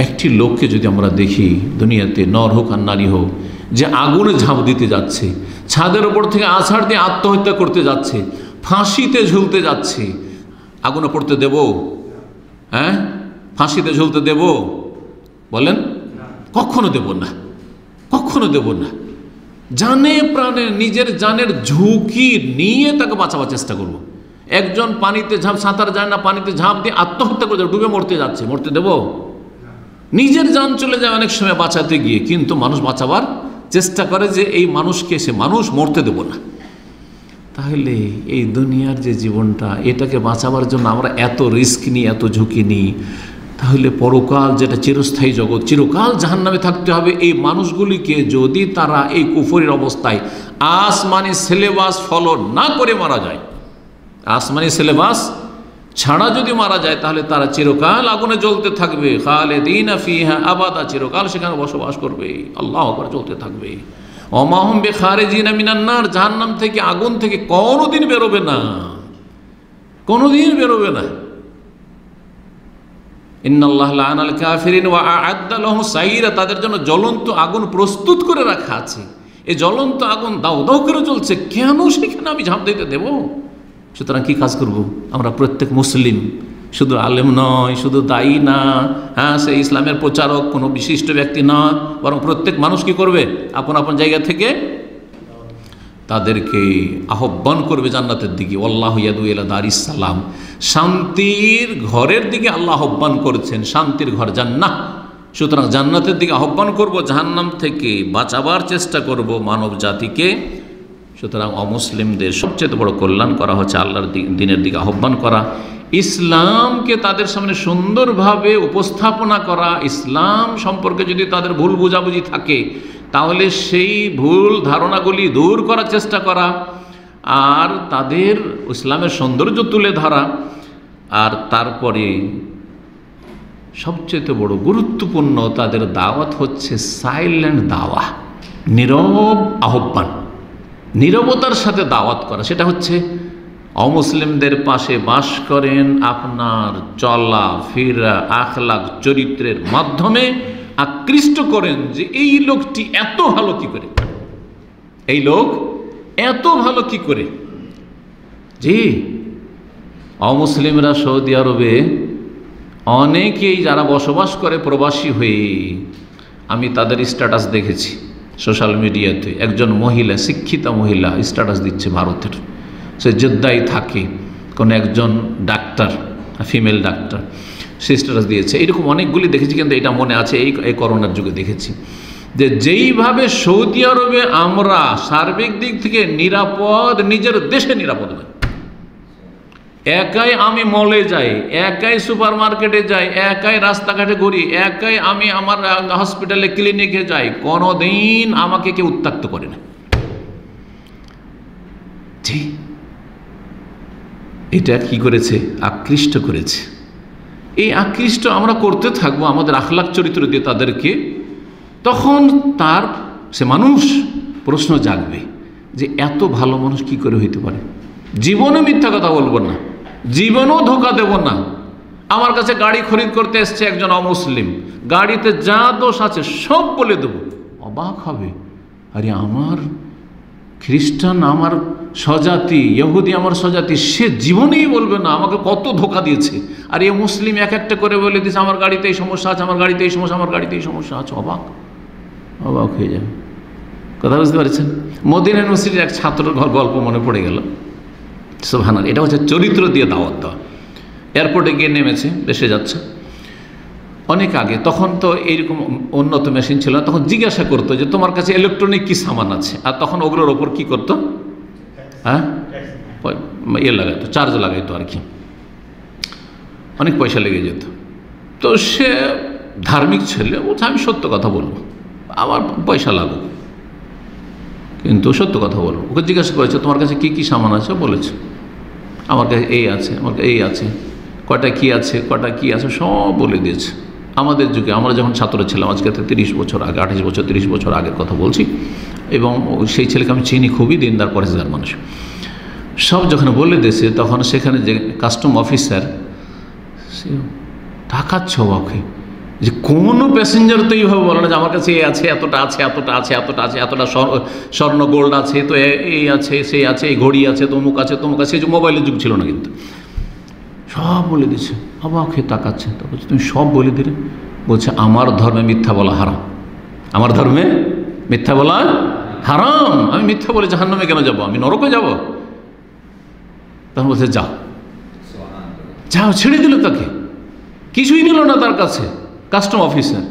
একটি লোককে যদি আমরা দেখি দুনিয়াতে, নর হোক আর নারী হোক, যে আগুনে ঝাঁপ দিতে যাচ্ছে, ছাদের ওপর থেকে আছাড় দিয়ে আত্মহত্যা করতে যাচ্ছে, ফাঁসিতে ঝুলতে যাচ্ছে, আগুনে পড়তে দেব? হ্যাঁ, ফাঁসিতে ঝুলতে দেব? বলেন, কখনো দেব না, কখনো দেব না। জানে প্রাণে নিজের জানের ঝুঁকি নিয়ে তাকে বাঁচাবার চেষ্টা করব। একজন পানিতে সাঁতার যায় না, পানিতে ঝাঁপ দিয়ে আত্মহত্যা করে ডুবে মরতে যাচ্ছে, মরতে দেব? নিজের জান চলে যায় অনেক সময় বাঁচাতে গিয়ে, কিন্তু মানুষ বাঁচাবার চেষ্টা করে যে এই মানুষকে, সে মানুষ মরতে দেব না। তাহলে এই দুনিয়ার যে জীবনটা, এটাকে বাঁচাবার জন্য আমরা এত রিস্ক নিই, এত ঝুঁকি নিই, তাহলে পরকাল যেটা চিরস্থায়ী জগৎ, চিরকাল জাহান্নামে থাকতে হবে, এই মানুষগুলিকে যদি তারা এই কুফরির অবস্থায় আসমানি সিলেবাস ফলো না করে মারা যায়, আসমানি সিলেবাস ছাড়া যদি মারা যায়, তাহলে তারা চিরকাল আগুনে জ্বলতে থাকবে, খালিদিনা ফিহা আবাদা, চিরকাল সেখানে বসবাস করবে, আল্লাহু আকবার, জ্বলতে থাকবে। ওমা হুম বিখারিজিনা মিনান নার, জাহান্নাম থেকে, আগুন থেকে কোনোদিন বেরোবে না, কোনোদিন বেরোবে না। ইন্নাল্লাহ লাআনাল কাফিরিন ওয়া আ'আদ্দা লাহুম সাইরা, তাদের জন্য জ্বলন্ত আগুন প্রস্তুত করে রাখা আছে। এই জ্বলন্ত আগুন দাউ দাউ করে জ্বলছে, কেন সেখানে আমি ঝাঁপ দিতে দেব? সুতরাং কি কাজ করব আমরা? প্রত্যেক মুসলিম, শুধু আলেম নয়, শুধু দায়ী না, হ্যাঁ, সে ইসলামের প্রচারক কোনো বিশিষ্ট ব্যক্তি না, বরং প্রত্যেক মানুষ কি করবে? আপন আপন জায়গা থেকে তাদেরকে আহ্বান করবে জান্নাতের দিকে। আল্লাহু ইয়াদু ইলা দারিস সালাম, শান্তির ঘরের দিকে আল্লাহ আহ্বান করেছেন, শান্তির ঘর জান্নাত। সুতরাং জান্নাতের দিকে আহ্বান করব, জাহান্নাম থেকে বাঁচাবার চেষ্টা করব মানব জাতিকে। সুতরাং অমুসলিমদের সবচেয়ে বড় কল্যাণ করা হচ্ছে আল্লাহর দ্বীনের দিকে আহ্বান করা। ইসলামকে তাদের সামনে সুন্দরভাবে উপস্থাপনা করা, ইসলাম সম্পর্কে যদি তাদের ভুল বোঝাবুঝি থাকে তাহলে সেই ভুল ধারণাগুলি দূর করার চেষ্টা করা, আর তাদের ইসলামের সৌন্দর্য তুলে ধরা। আর তারপরে সবচেয়ে বড় গুরুত্বপূর্ণ তাদের দাওয়াত হচ্ছে সাইলেন্ট দাওয়া, নীরব আহ্বান, নীরবতার সাথে দাওয়াত করা। সেটা হচ্ছে অমুসলিমদের পাশে বাস করেন, আপনার চলা ফেরা আখলাক চরিত্রের মাধ্যমে আকৃষ্ট করেন যে এই লোকটি এত ভালো কি করে, এই লোক এত ভালো কি করে। জি, অমুসলিমরা সৌদি আরবে অনেকেই যারা বসবাস করে প্রবাসী হয়ে, আমি তাদের স্ট্যাটাস দেখেছি সোশ্যাল মিডিয়াতে। একজন মহিলা, শিক্ষিতা মহিলা স্ট্যাটাস দিচ্ছে ভারতের, সে জেদ্দায় থাকে, কোনো একজন ডাক্তার, ফিমেল ডাক্তার, সে স্ট্যাটাস দিয়েছে। এরকম অনেকগুলি দেখেছি, কিন্তু এটা মনে আছে এই করোনার যুগে দেখেছি যে যেইভাবে সৌদি আরবে আমরা সার্বিক দিক থেকে নিরাপদ, নিজের দেশে নিরাপদ নয়। একাই আমি মলে যাই, একাই সুপার মার্কেটে যাই, একাই রাস্তাঘাটে ঘুরি, একাই আমি আমার হসপিটালে ক্লিনিকে যাই, কোনোদিন আমাকে কেউ উত্ত্যক্ত করে না। জি, এটা কি করেছে? আকৃষ্ট করেছে। এই আকৃষ্ট আমরা করতে থাকবো আমাদের আখলাক চরিত্র দিয়ে তাদেরকে, তখন তার সে মানুষ প্রশ্ন জাগবে যে এত ভালো মানুষ কি করে হইতে পারে। জীবনে মিথ্যা কথা বলবো না, জীবনেও ধোকা দেব না। আমার কাছে গাড়ি খরিদ করতে এসছে একজন অমুসলিম, গাড়িতে যা দোষ আছে সব বলে দেব। অবাক হবে, আরে আমার খ্রিস্টান আমার স্বজাতি, ইহুদি আমার স্বজাতি, সে জীবনেই বলবে না আমাকে কত ধোকা দিয়েছে। আর এই মুসলিম এক একটা করে বলে দিয়েছে আমার গাড়িতে এই সমস্যা আছে, আমার গাড়িতে এই সমস্যা, আমার গাড়িতে এই সমস্যা আছে। অবাক অবাক হয়ে যাবে। কথা বুঝতে পারছেন? মদিনা ইউনিভার্সিটির এক ছাত্রের গল্প মনে পড়ে গেল। সুবহানাল্লাহ, এটা হচ্ছে চরিত্র দিয়ে দাওয়াত দেওয়া। এয়ারপোর্টে গিয়ে নেমেছে, দেশে যাচ্ছে অনেক আগে, তখন তো এইরকম উন্নত মেশিন ছিল না। তখন জিজ্ঞাসা করতো যে তোমার কাছে ইলেকট্রনিক কি সামান আছে, আর তখন ওগুলোর ওপর কি করতো, হ্যাঁ লাগাইতো, চার্জ লাগাইতো আর কি, অনেক পয়সা লেগে যেত। তো সে ধার্মিক ছেলে, বলছে আমি সত্য কথা বলবো, আমার পয়সা লাগুক, কিন্তু সত্য কথা বলবো। ওকে জিজ্ঞাসা করেছে তোমার কাছে কি কি সামান আছে, বলেছে আমার কাছে এই আছে, আমার কাছে এই আছে, কটা কি আছে, কটা কি আছে সব বলে দিয়েছে। আমাদের যুগে আমরা যখন ছাত্র ছিলাম, আজকে 30 বছর আগে, 28 বছর 30 বছর আগের কথা বলছি, এবং সেই ছেলেকে আমি চিনি, খুবই দিনদার পরেশগার মানুষ। সব যখন বলে দিয়েছে তখন সেখানে যে কাস্টম অফিসার, সে টাকাচ্ছে ওকে, যে কোনো প্যাসেঞ্জার তো এইভাবে বলে না যে আমার কাছে এই আছে, এতটা আছে, এতটা আছে, এতটা আছে, এতটা স্বর্ণ গোল্ড আছে, তো এই আছে, সেই আছে, এই ঘড়ি আছে, তমুক আছে, তমুক আছে। সেই যে মোবাইলের যুগ ছিল না, কিন্তু সব বলে দিচ্ছে। অবাক হয়ে তাকাচ্ছে, তো বলছে তুমি সব বলে দিলে? বলছে আমার ধর্মে মিথ্যা বলা হারাম, আমার ধর্মে মিথ্যা বলা হারাম, আমি মিথ্যা বলে জাহান্নামে কেন যাব, আমি নরকে যাব? তখন বলছে যাও যাও, ছেড়ে দিল তাকে, কিছুই নিল না তার কাছে কাস্টম অফিসার।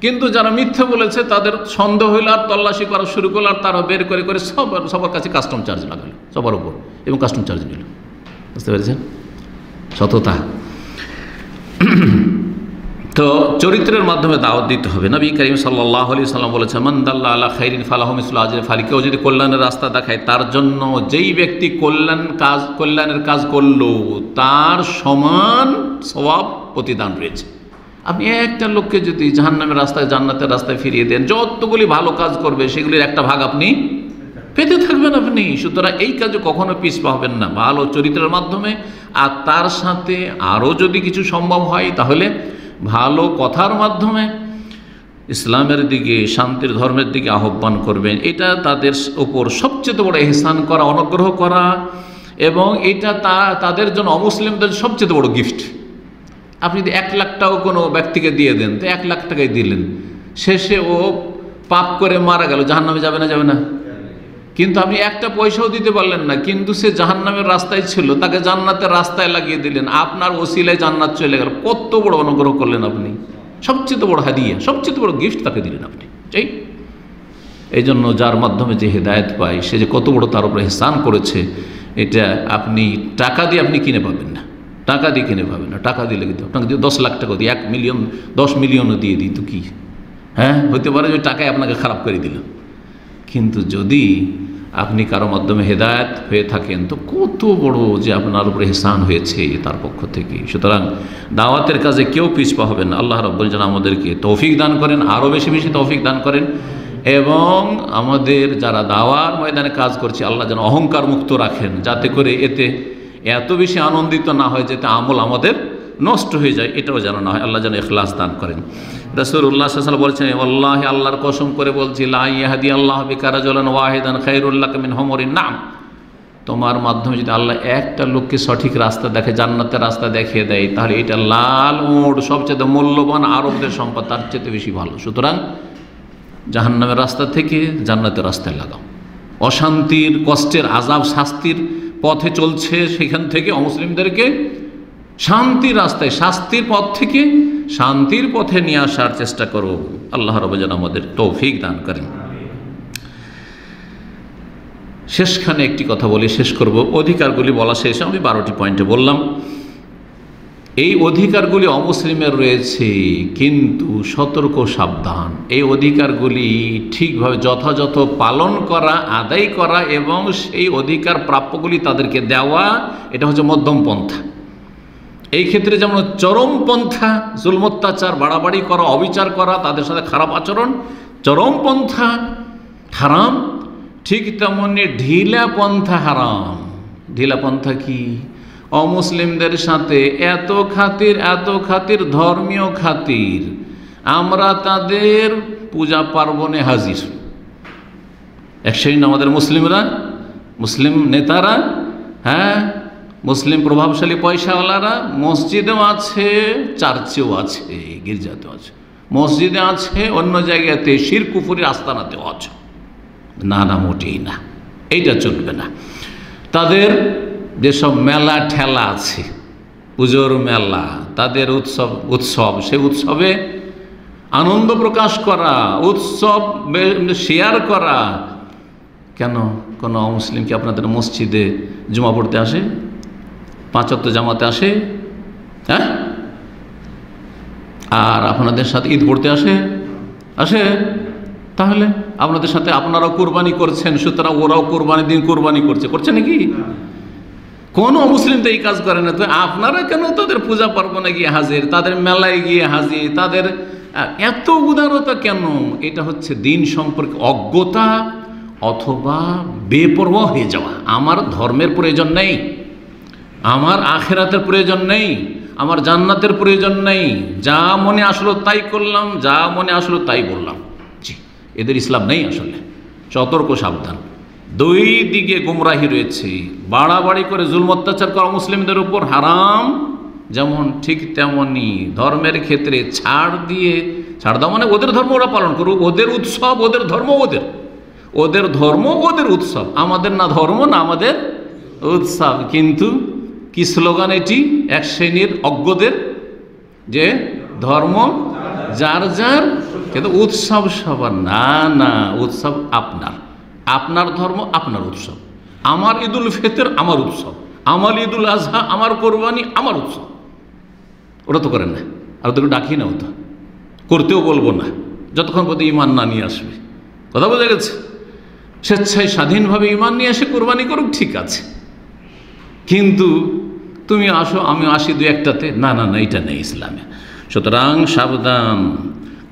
কিন্তু যারা মিথ্যা বলেছে তাদের সন্দেহ হইল, আর তল্লাশি করা শুরু করলো, আর তারা বের করে করে সবার কাছে কাস্টম চার্জ লাগালো, সবার উপর, এবং কাস্টম চার্জ নিল। বুঝতে পেরেছেন সততা? তো চরিত্রের মাধ্যমে দাওয়াত দিতে হবে। নবী করিম সাল্লাল্লাহু আলাইহি সাল্লাম বলেছেন মান দাল্লা আলা খাইরিন ফালাহু মিসলু আজরি ফালি, কেউ যদি কল্যাণের রাস্তা দেখায় তার জন্য, যেই ব্যক্তি কল্যাণের কাজ করলো তার সমান সওয়াব প্রতিদান রয়েছে। আপনি একটা লোককে যদি জাহান্নামের রাস্তায় জান্নাতের রাস্তায় ফিরিয়ে দেন, যতগুলি ভালো কাজ করবে সেগুলির একটা ভাগ আপনি পেতে থাকবেন আপনি। সুতরাং এই কাজে কখনো পিছপা হবেন না, ভালো চরিত্রের মাধ্যমে। আর তার সাথে আরও যদি কিছু সম্ভব হয় তাহলে ভালো কথার মাধ্যমে ইসলামের দিকে, শান্তির ধর্মের দিকে আহ্বান করবেন। এটা তাদের ওপর সবচেয়ে বড় ইহসান করা, অনুগ্রহ করা, এবং এটা তাদের জন্য, অমুসলিমদের সবচেয়ে বড় গিফট। আপনি যদি 1 লাখ টাকাও কোনো ব্যক্তিকে দিয়ে দেন, তো 1 লাখ টাকাই দিলেন, শেষে ও পাপ করে মারা গেল, জাহান্নামে যাবে না? যাবে না। কিন্তু আপনি একটা পয়সাও দিতে পারলেন না, কিন্তু সে জাহান্নামের রাস্তায় ছিল, তাকে জান্নাতের রাস্তায় লাগিয়ে দিলেন, আপনার ওসিলায় জান্নাত চলে গেল। কত বড় অনুগ্রহ করলেন আপনি, সবচেয়ে বড় হাদিয়া, সবচেয়ে বড় গিফট তাকে দিলেন আপনি। এই এই জন্য যার মাধ্যমে যে হেদায়েত পায়, সে যে কত বড় তার উপরে ইহসান করেছে, এটা আপনি টাকা দিয়ে আপনি কিনে পাবেন না, টাকা দিয়ে কিনে পাবে না, টাকা দিলে কিন্তু আপনাকে যদি 10 লাখ টাকা দিই, 1 মিলিয়ন 10 মিলিয়নও দিয়ে দিই তো কি, হ্যাঁ হতে পারে যে টাকায় আপনাকে খারাপ করে দিল। কিন্তু যদি আপনি কারো মাধ্যমে হেদায়েত হয়ে থাকেন তো কত বড় যে আপনার উপরে ইহসান হয়েছে তার পক্ষ থেকে। সুতরাং দাওয়াতের কাজে কেউ পিছপা হবেন না। আল্লাহ রাব্বুল যেন আমাদেরকে তৌফিক দান করেন, আরও বেশি বেশি তৌফিক দান করেন, এবং আমাদের যারা দাওয়ার ময়দানে কাজ করছে আল্লাহ যেন অহংকার মুক্ত রাখেন, যাতে করে এতে এত বেশি আনন্দিত না হয় যাতে আমল আমাদের নষ্ট হয়ে যায়, এটাও যেন না হয়। আল্লাহ যেন ইখলাস দান করেন। রাসূলুল্লাহ সাল্লাল্লাহু আলাইহি ওয়াসাল্লাম বলছেন, ওয়াল্লাহি আল্লাহর কসম করে বলছি, লা ইয়াহদি আল্লাহু বিকা রাজুলান ওয়াহিদান খায়রুল লাকা মিন হুমুরিন নাম। তোমার মাধ্যমে যদি আল্লাহ একটা লোককে সঠিক রাস্তা দেখে, জান্নাতের রাস্তা দেখিয়ে দেয়, তাহলে এটা লাল উট, সবচেয়ে মূল্যবান আরবদের সম্পদ, তার চেয়ে বেশি ভালো। সুতরাং জাহান্নামের রাস্তা থেকে জান্নাতের রাস্তায় লাগাও। অশান্তির, কষ্টের, আযাব, শাস্তির পথে চলছে সেখান থেকে অমুসলিমদেরকে শান্তির রাস্তায়, শাস্তির পথ থেকে শান্তির পথে নিয়ে আসার চেষ্টা করো। আল্লাহ রাব্বুল যেন আমাদের তৌফিক দান করেন। শেষখানে একটি কথা বলি, শেষ করব। অধিকারগুলি বলা শেষে আমি 12টি পয়েন্টে বললাম। এই অধিকারগুলি অমুসলিমের রয়েছে, কিন্তু সতর্ক সাবধান। এই অধিকারগুলি ঠিকভাবে যথাযথ পালন করা, আদায় করা এবং সেই অধিকার প্রাপ্যগুলি তাদেরকে দেওয়া, এটা হচ্ছে মধ্যম পন্থা। এই ক্ষেত্রে যেমন চরম পন্থা জুলম, অত্যাচার, বাড়াবাড়ি করা, অবিচার করা, তাদের সাথে খারাপ আচরণ, চরম পন্থা হারাম, ঠিক তেমনি ঢিলা পন্থা হারাম। ঢিলা পন্থা কি? অমুসলিমদের সাথে এত খাতির, ধর্মীয় খাতির, আমরা তাদের পূজা পার্বণে হাজির। এক শ্রেণী আমাদের মুসলিমরা, মুসলিম নেতারা, হ্যাঁ মুসলিম প্রভাবশালী পয়সাওয়ালারা মসজিদেও আছে, চার্চেও আছে, গির্জাতেও আছে, মসজিদে আছে, অন্য জায়গাতে শিরক কুফরির আস্তানাতেও আছে। না না, মোটেই না, এইটা চলবে না। তাদের যেসব মেলা ঠেলা আছে, পুজোর মেলা, তাদের উৎসব, সে উৎসবে আনন্দ প্রকাশ করা, উৎসব শেয়ার করা। কেন কোনো অমুসলিম কি আপনাদের মসজিদে জুমা পড়তে আসে, 5 ওয়াক্ত জামাতে আসে? হ্যাঁ, আর আপনাদের সাথে ঈদ পড়তে আসে? তাহলে আপনাদের সাথে আপনারাও কোরবানি করছেন, সুতরাং ওরাও কোরবানি দিন কোরবানি করছে নাকি? কোনো মুসলিম তো এই কাজ করে না। তো আপনারা কেন তাদের পূজা পার্বণে গিয়ে হাজির, তাদের মেলায় গিয়ে হাজির, তাদের এত উদারতা কেন? এটা হচ্ছে দিন সম্পর্কে অজ্ঞতা অথবা বেপরোয়া হয়ে যাওয়া। আমার ধর্মের প্রয়োজন নেই, আমার আখেরাতের প্রয়োজন নেই, আমার জান্নাতের প্রয়োজন নেই, যা মনে আসলো তাই করলাম, যা মনে আসলো তাই বললাম। জি, এদের ইসলাম নেই আসলে। সতর্ক সাবধান। দুই দিকে গুমরাহি রয়েছে। বাড়াবাড়ি করে জুলম অত্যাচার করা মুসলিমদের উপর হারাম, যেমন ঠিক তেমনি ধর্মের ক্ষেত্রে ছাড় দাও মানে ওদের ধর্ম ওরা পালন করুক, ওদের উৎসব, ওদের ধর্ম ওদের উৎসব, আমাদের না ধর্ম না আমাদের উৎসব। কিন্তু কি স্লোগান এটি এক শ্রেণীর অজ্ঞদের, যে ধর্ম যার, কিন্তু উৎসব সবার। না, উৎসব আপনার ধর্ম আপনার উৎসব। আমার ঈদুল ফিতর আমার উৎসব, আমার ঈদুল আজহা আমার কোরবানি আমার উৎসব। ওরা তো করেন না, আর ওদেরকে ডাকি না, ওটা করতেও বলবো না যতক্ষণ পর্যন্ত ইমান না নিয়ে আসবে। কথা বোঝা গেছে? স্বেচ্ছায় স্বাধীনভাবে ইমান নিয়ে এসে কোরবানি করুক, ঠিক আছে, কিন্তু তুমি আসো আমি আসি 2-1টাতে, না, এটা নেই ইসলামে। সুতরাং সাবধান,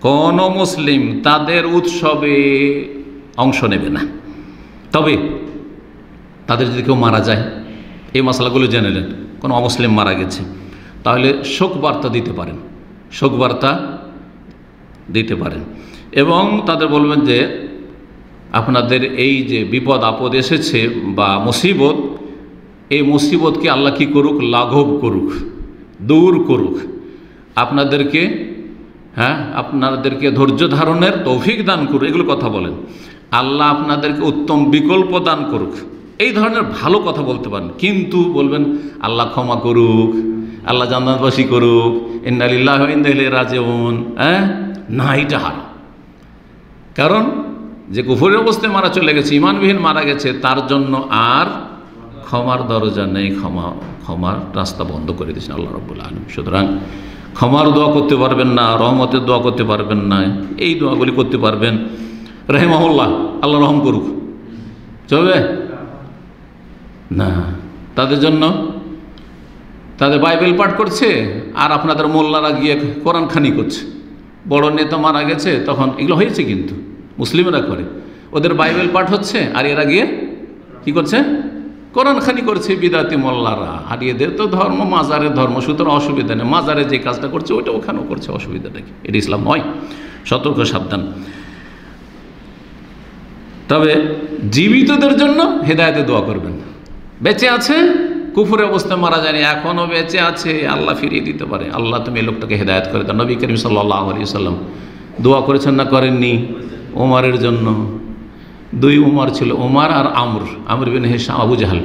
কোন মুসলিম তাদের উৎসবে অংশ নেবে না। তবে তাদের যদি কেউ মারা যায়, এই মশলাগুলো জেনে নেন, কোনো অমুসলিম মারা গেছে, তাহলে শোক বার্তা দিতে পারেন এবং তাদের বলবেন যে আপনাদের এই যে বিপদ আপদ এসেছে বা মুসিবত, এই মুসিবতকে আল্লাহ কি করুক, লাঘব করুক, দূর করুক, আপনাদেরকে ধৈর্য ধারণের তৌফিক দান করুক, এগুলো কথা বলেন। আল্লাহ আপনাদেরকে উত্তম বিকল্প দান করুক, এই ধরনের ভালো কথা বলতে পারেন। কিন্তু বলবেন আল্লাহ ক্ষমা করুক, আল্লাহ জান্নাতবাসী করুক, ইন্না লিল্লাহি ওয়া ইন্না ইলাইহি রাজিউন, না, এটা হারাম। কারণ যে কুফরের অবস্থায় মারা চলে গেছে, ইমানবিহীন মারা গেছে, তার জন্য আর ক্ষমার দরজা নেই, ক্ষমার রাস্তা বন্ধ করে দিয়েছেন আল্লাহ রাব্বুল আলামিন। সুতরাং ক্ষমার দোয়া করতে পারবেন না, রহমতের দোয়া করতে পারবেন না, এই দোয়াগুলি করতে পারবেন রাহিমাহুল্লাহ, আল্লাহ রহম করুক, চলবে না। তাদের জন্য তাদের বাইবেল পাঠ করছে আর আপনাদের মোল্লারা গিয়ে কোরআন খানি করছে। বড় নেতা মারা গেছে তখন এগুলো হয়েছে, কিন্তু মুসলিমরা করে, ওদের বাইবেল পাঠ হচ্ছে আর এরা গিয়ে কি করছে, কোরআন খানি করছে। বিদাতি মোল্লারা, আর এদের তো ধর্ম মাজারের ধর্ম, সুতরাং অসুবিধা নেই, মাজারে যে কাজটা করছে ওইটা ওখানেও করছে, অসুবিধা নাকি, এটা ইসলাম নয়। সতর্ক সাবধান। তবে জীবিতদের জন্য হেদায়েতের দোয়া করবেন। বেঁচে আছে, কুফুরে অবস্থায় মারা যায়নি, এখনও বেঁচে আছে, আল্লাহ ফিরিয়ে দিতে পারে। আল্লাহ তুমি এই লোকটাকে হেদায়েত করে দাও। নবী করিম সাল্লাল্লাহু আলাইহি ওয়াসাল্লাম দোয়া করেছেন না করেননি? ওমরের জন্য, দুই উমর ছিল, ওমর আর আমর বিন হিশাম, আবু জাহল।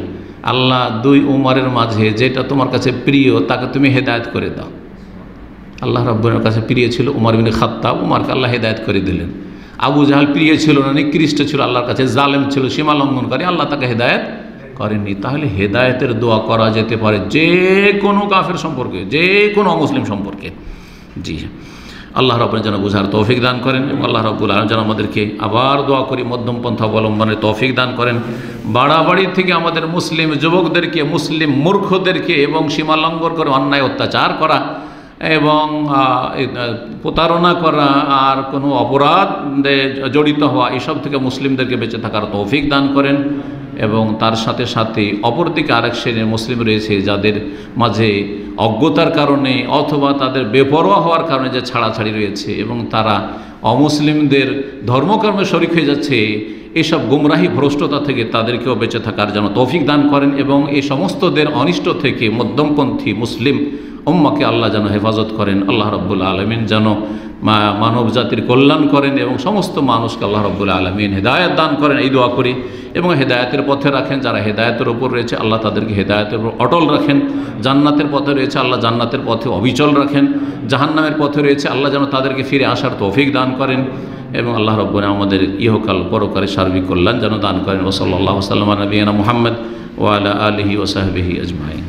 আল্লাহ দুই উমরের মাঝে যেটা তোমার কাছে প্রিয় তাকে তুমি হেদায়েত করে দাও। আল্লাহ রাব্বুল কাছে প্রিয় ছিল উমর বিন খাত্তাব, উমরকে আল্লাহ হেদায়েত করে দিলেন। আবু জাহল প্রিয় ছিল না, নিকৃষ্ট ছিল আল্লাহর কাছে, জালেম ছিল, সীমা লঙ্ঘনকারী, আল্লাহ তাকে হেদায়েত করেননি। তাহলে হেদায়েতের দোয়া করা যেতে পারে যে কোনো কাফের সম্পর্কে, যে কোনো অমুসলিম সম্পর্কে। জি, আল্লাহ রাব্বুল যেন বুঝার তৌফিক দান করেন এবং আল্লাহ রাব্বুল আলামিন যেন আমাদেরকে আবার দোয়া করি মধ্যম পন্থা অবলম্বনের তৌফিক দান করেন। বাড়াবাড়ি থেকে আমাদের মুসলিম যুবকদেরকে, মুসলিম মূর্খদেরকে এবং সীমা লঙ্ঘন করে অন্যায় অত্যাচার করা এবং প্রতারণা করা আর কোনো অপরাধে জড়িত হওয়া, এসব থেকে মুসলিমদেরকে বেঁচে থাকার তৌফিক দান করেন। এবং তার সাথে সাথে অপরদিকে আরেক শ্রেণীর মুসলিম রয়েছে যাদের মাঝে অজ্ঞতার কারণে অথবা তাদের বেপরোয়া হওয়ার কারণে যে ছাড়াছাড়ি রয়েছে এবং তারা অমুসলিমদের ধর্মকর্মে শরিক হয়ে যাচ্ছে, এসব গুমরাহি ভ্রষ্টতা থেকে তাদেরকেও বেঁচে থাকার জন্য তৌফিক দান করেন এবং এই সমস্তদের অনিষ্ট থেকে মধ্যমপন্থী মুসলিম উম্মাকে আল্লাহ যেন হেফাজত করেন। আল্লাহ রাব্বুল আলামিন যেন মানব জাতির কল্যাণ করেন এবং সমস্ত মানুষকে আল্লাহ রাব্বুল আলামিন হেদায়েত দান করেন, এই দোয়া করি। এবং হেদায়েতের পথে রাখেন, যারা হেদায়েতের ওপর রয়েছে আল্লাহ তাদেরকে হেদায়েতের উপর অটল রাখেন। জান্নাতের পথে রয়েছে আল্লাহ জান্নাতের পথে অবিচল রাখেন। জাহান্নামের পথে রয়েছে আল্লাহ যেন তাদেরকে ফিরে আসার তৌফিক দান করেন এবং আল্লাহ রাব্বুল আমাদের ইহকাল পরকালে সার্বিক কল্যাণ যেন দান করেন। ওয়া সাল্লাল্লাহু আলা নবিয়িনা মুহাম্মদ ওয়া আলা আলিহি ওয়া সাহবিহি আজমাইন।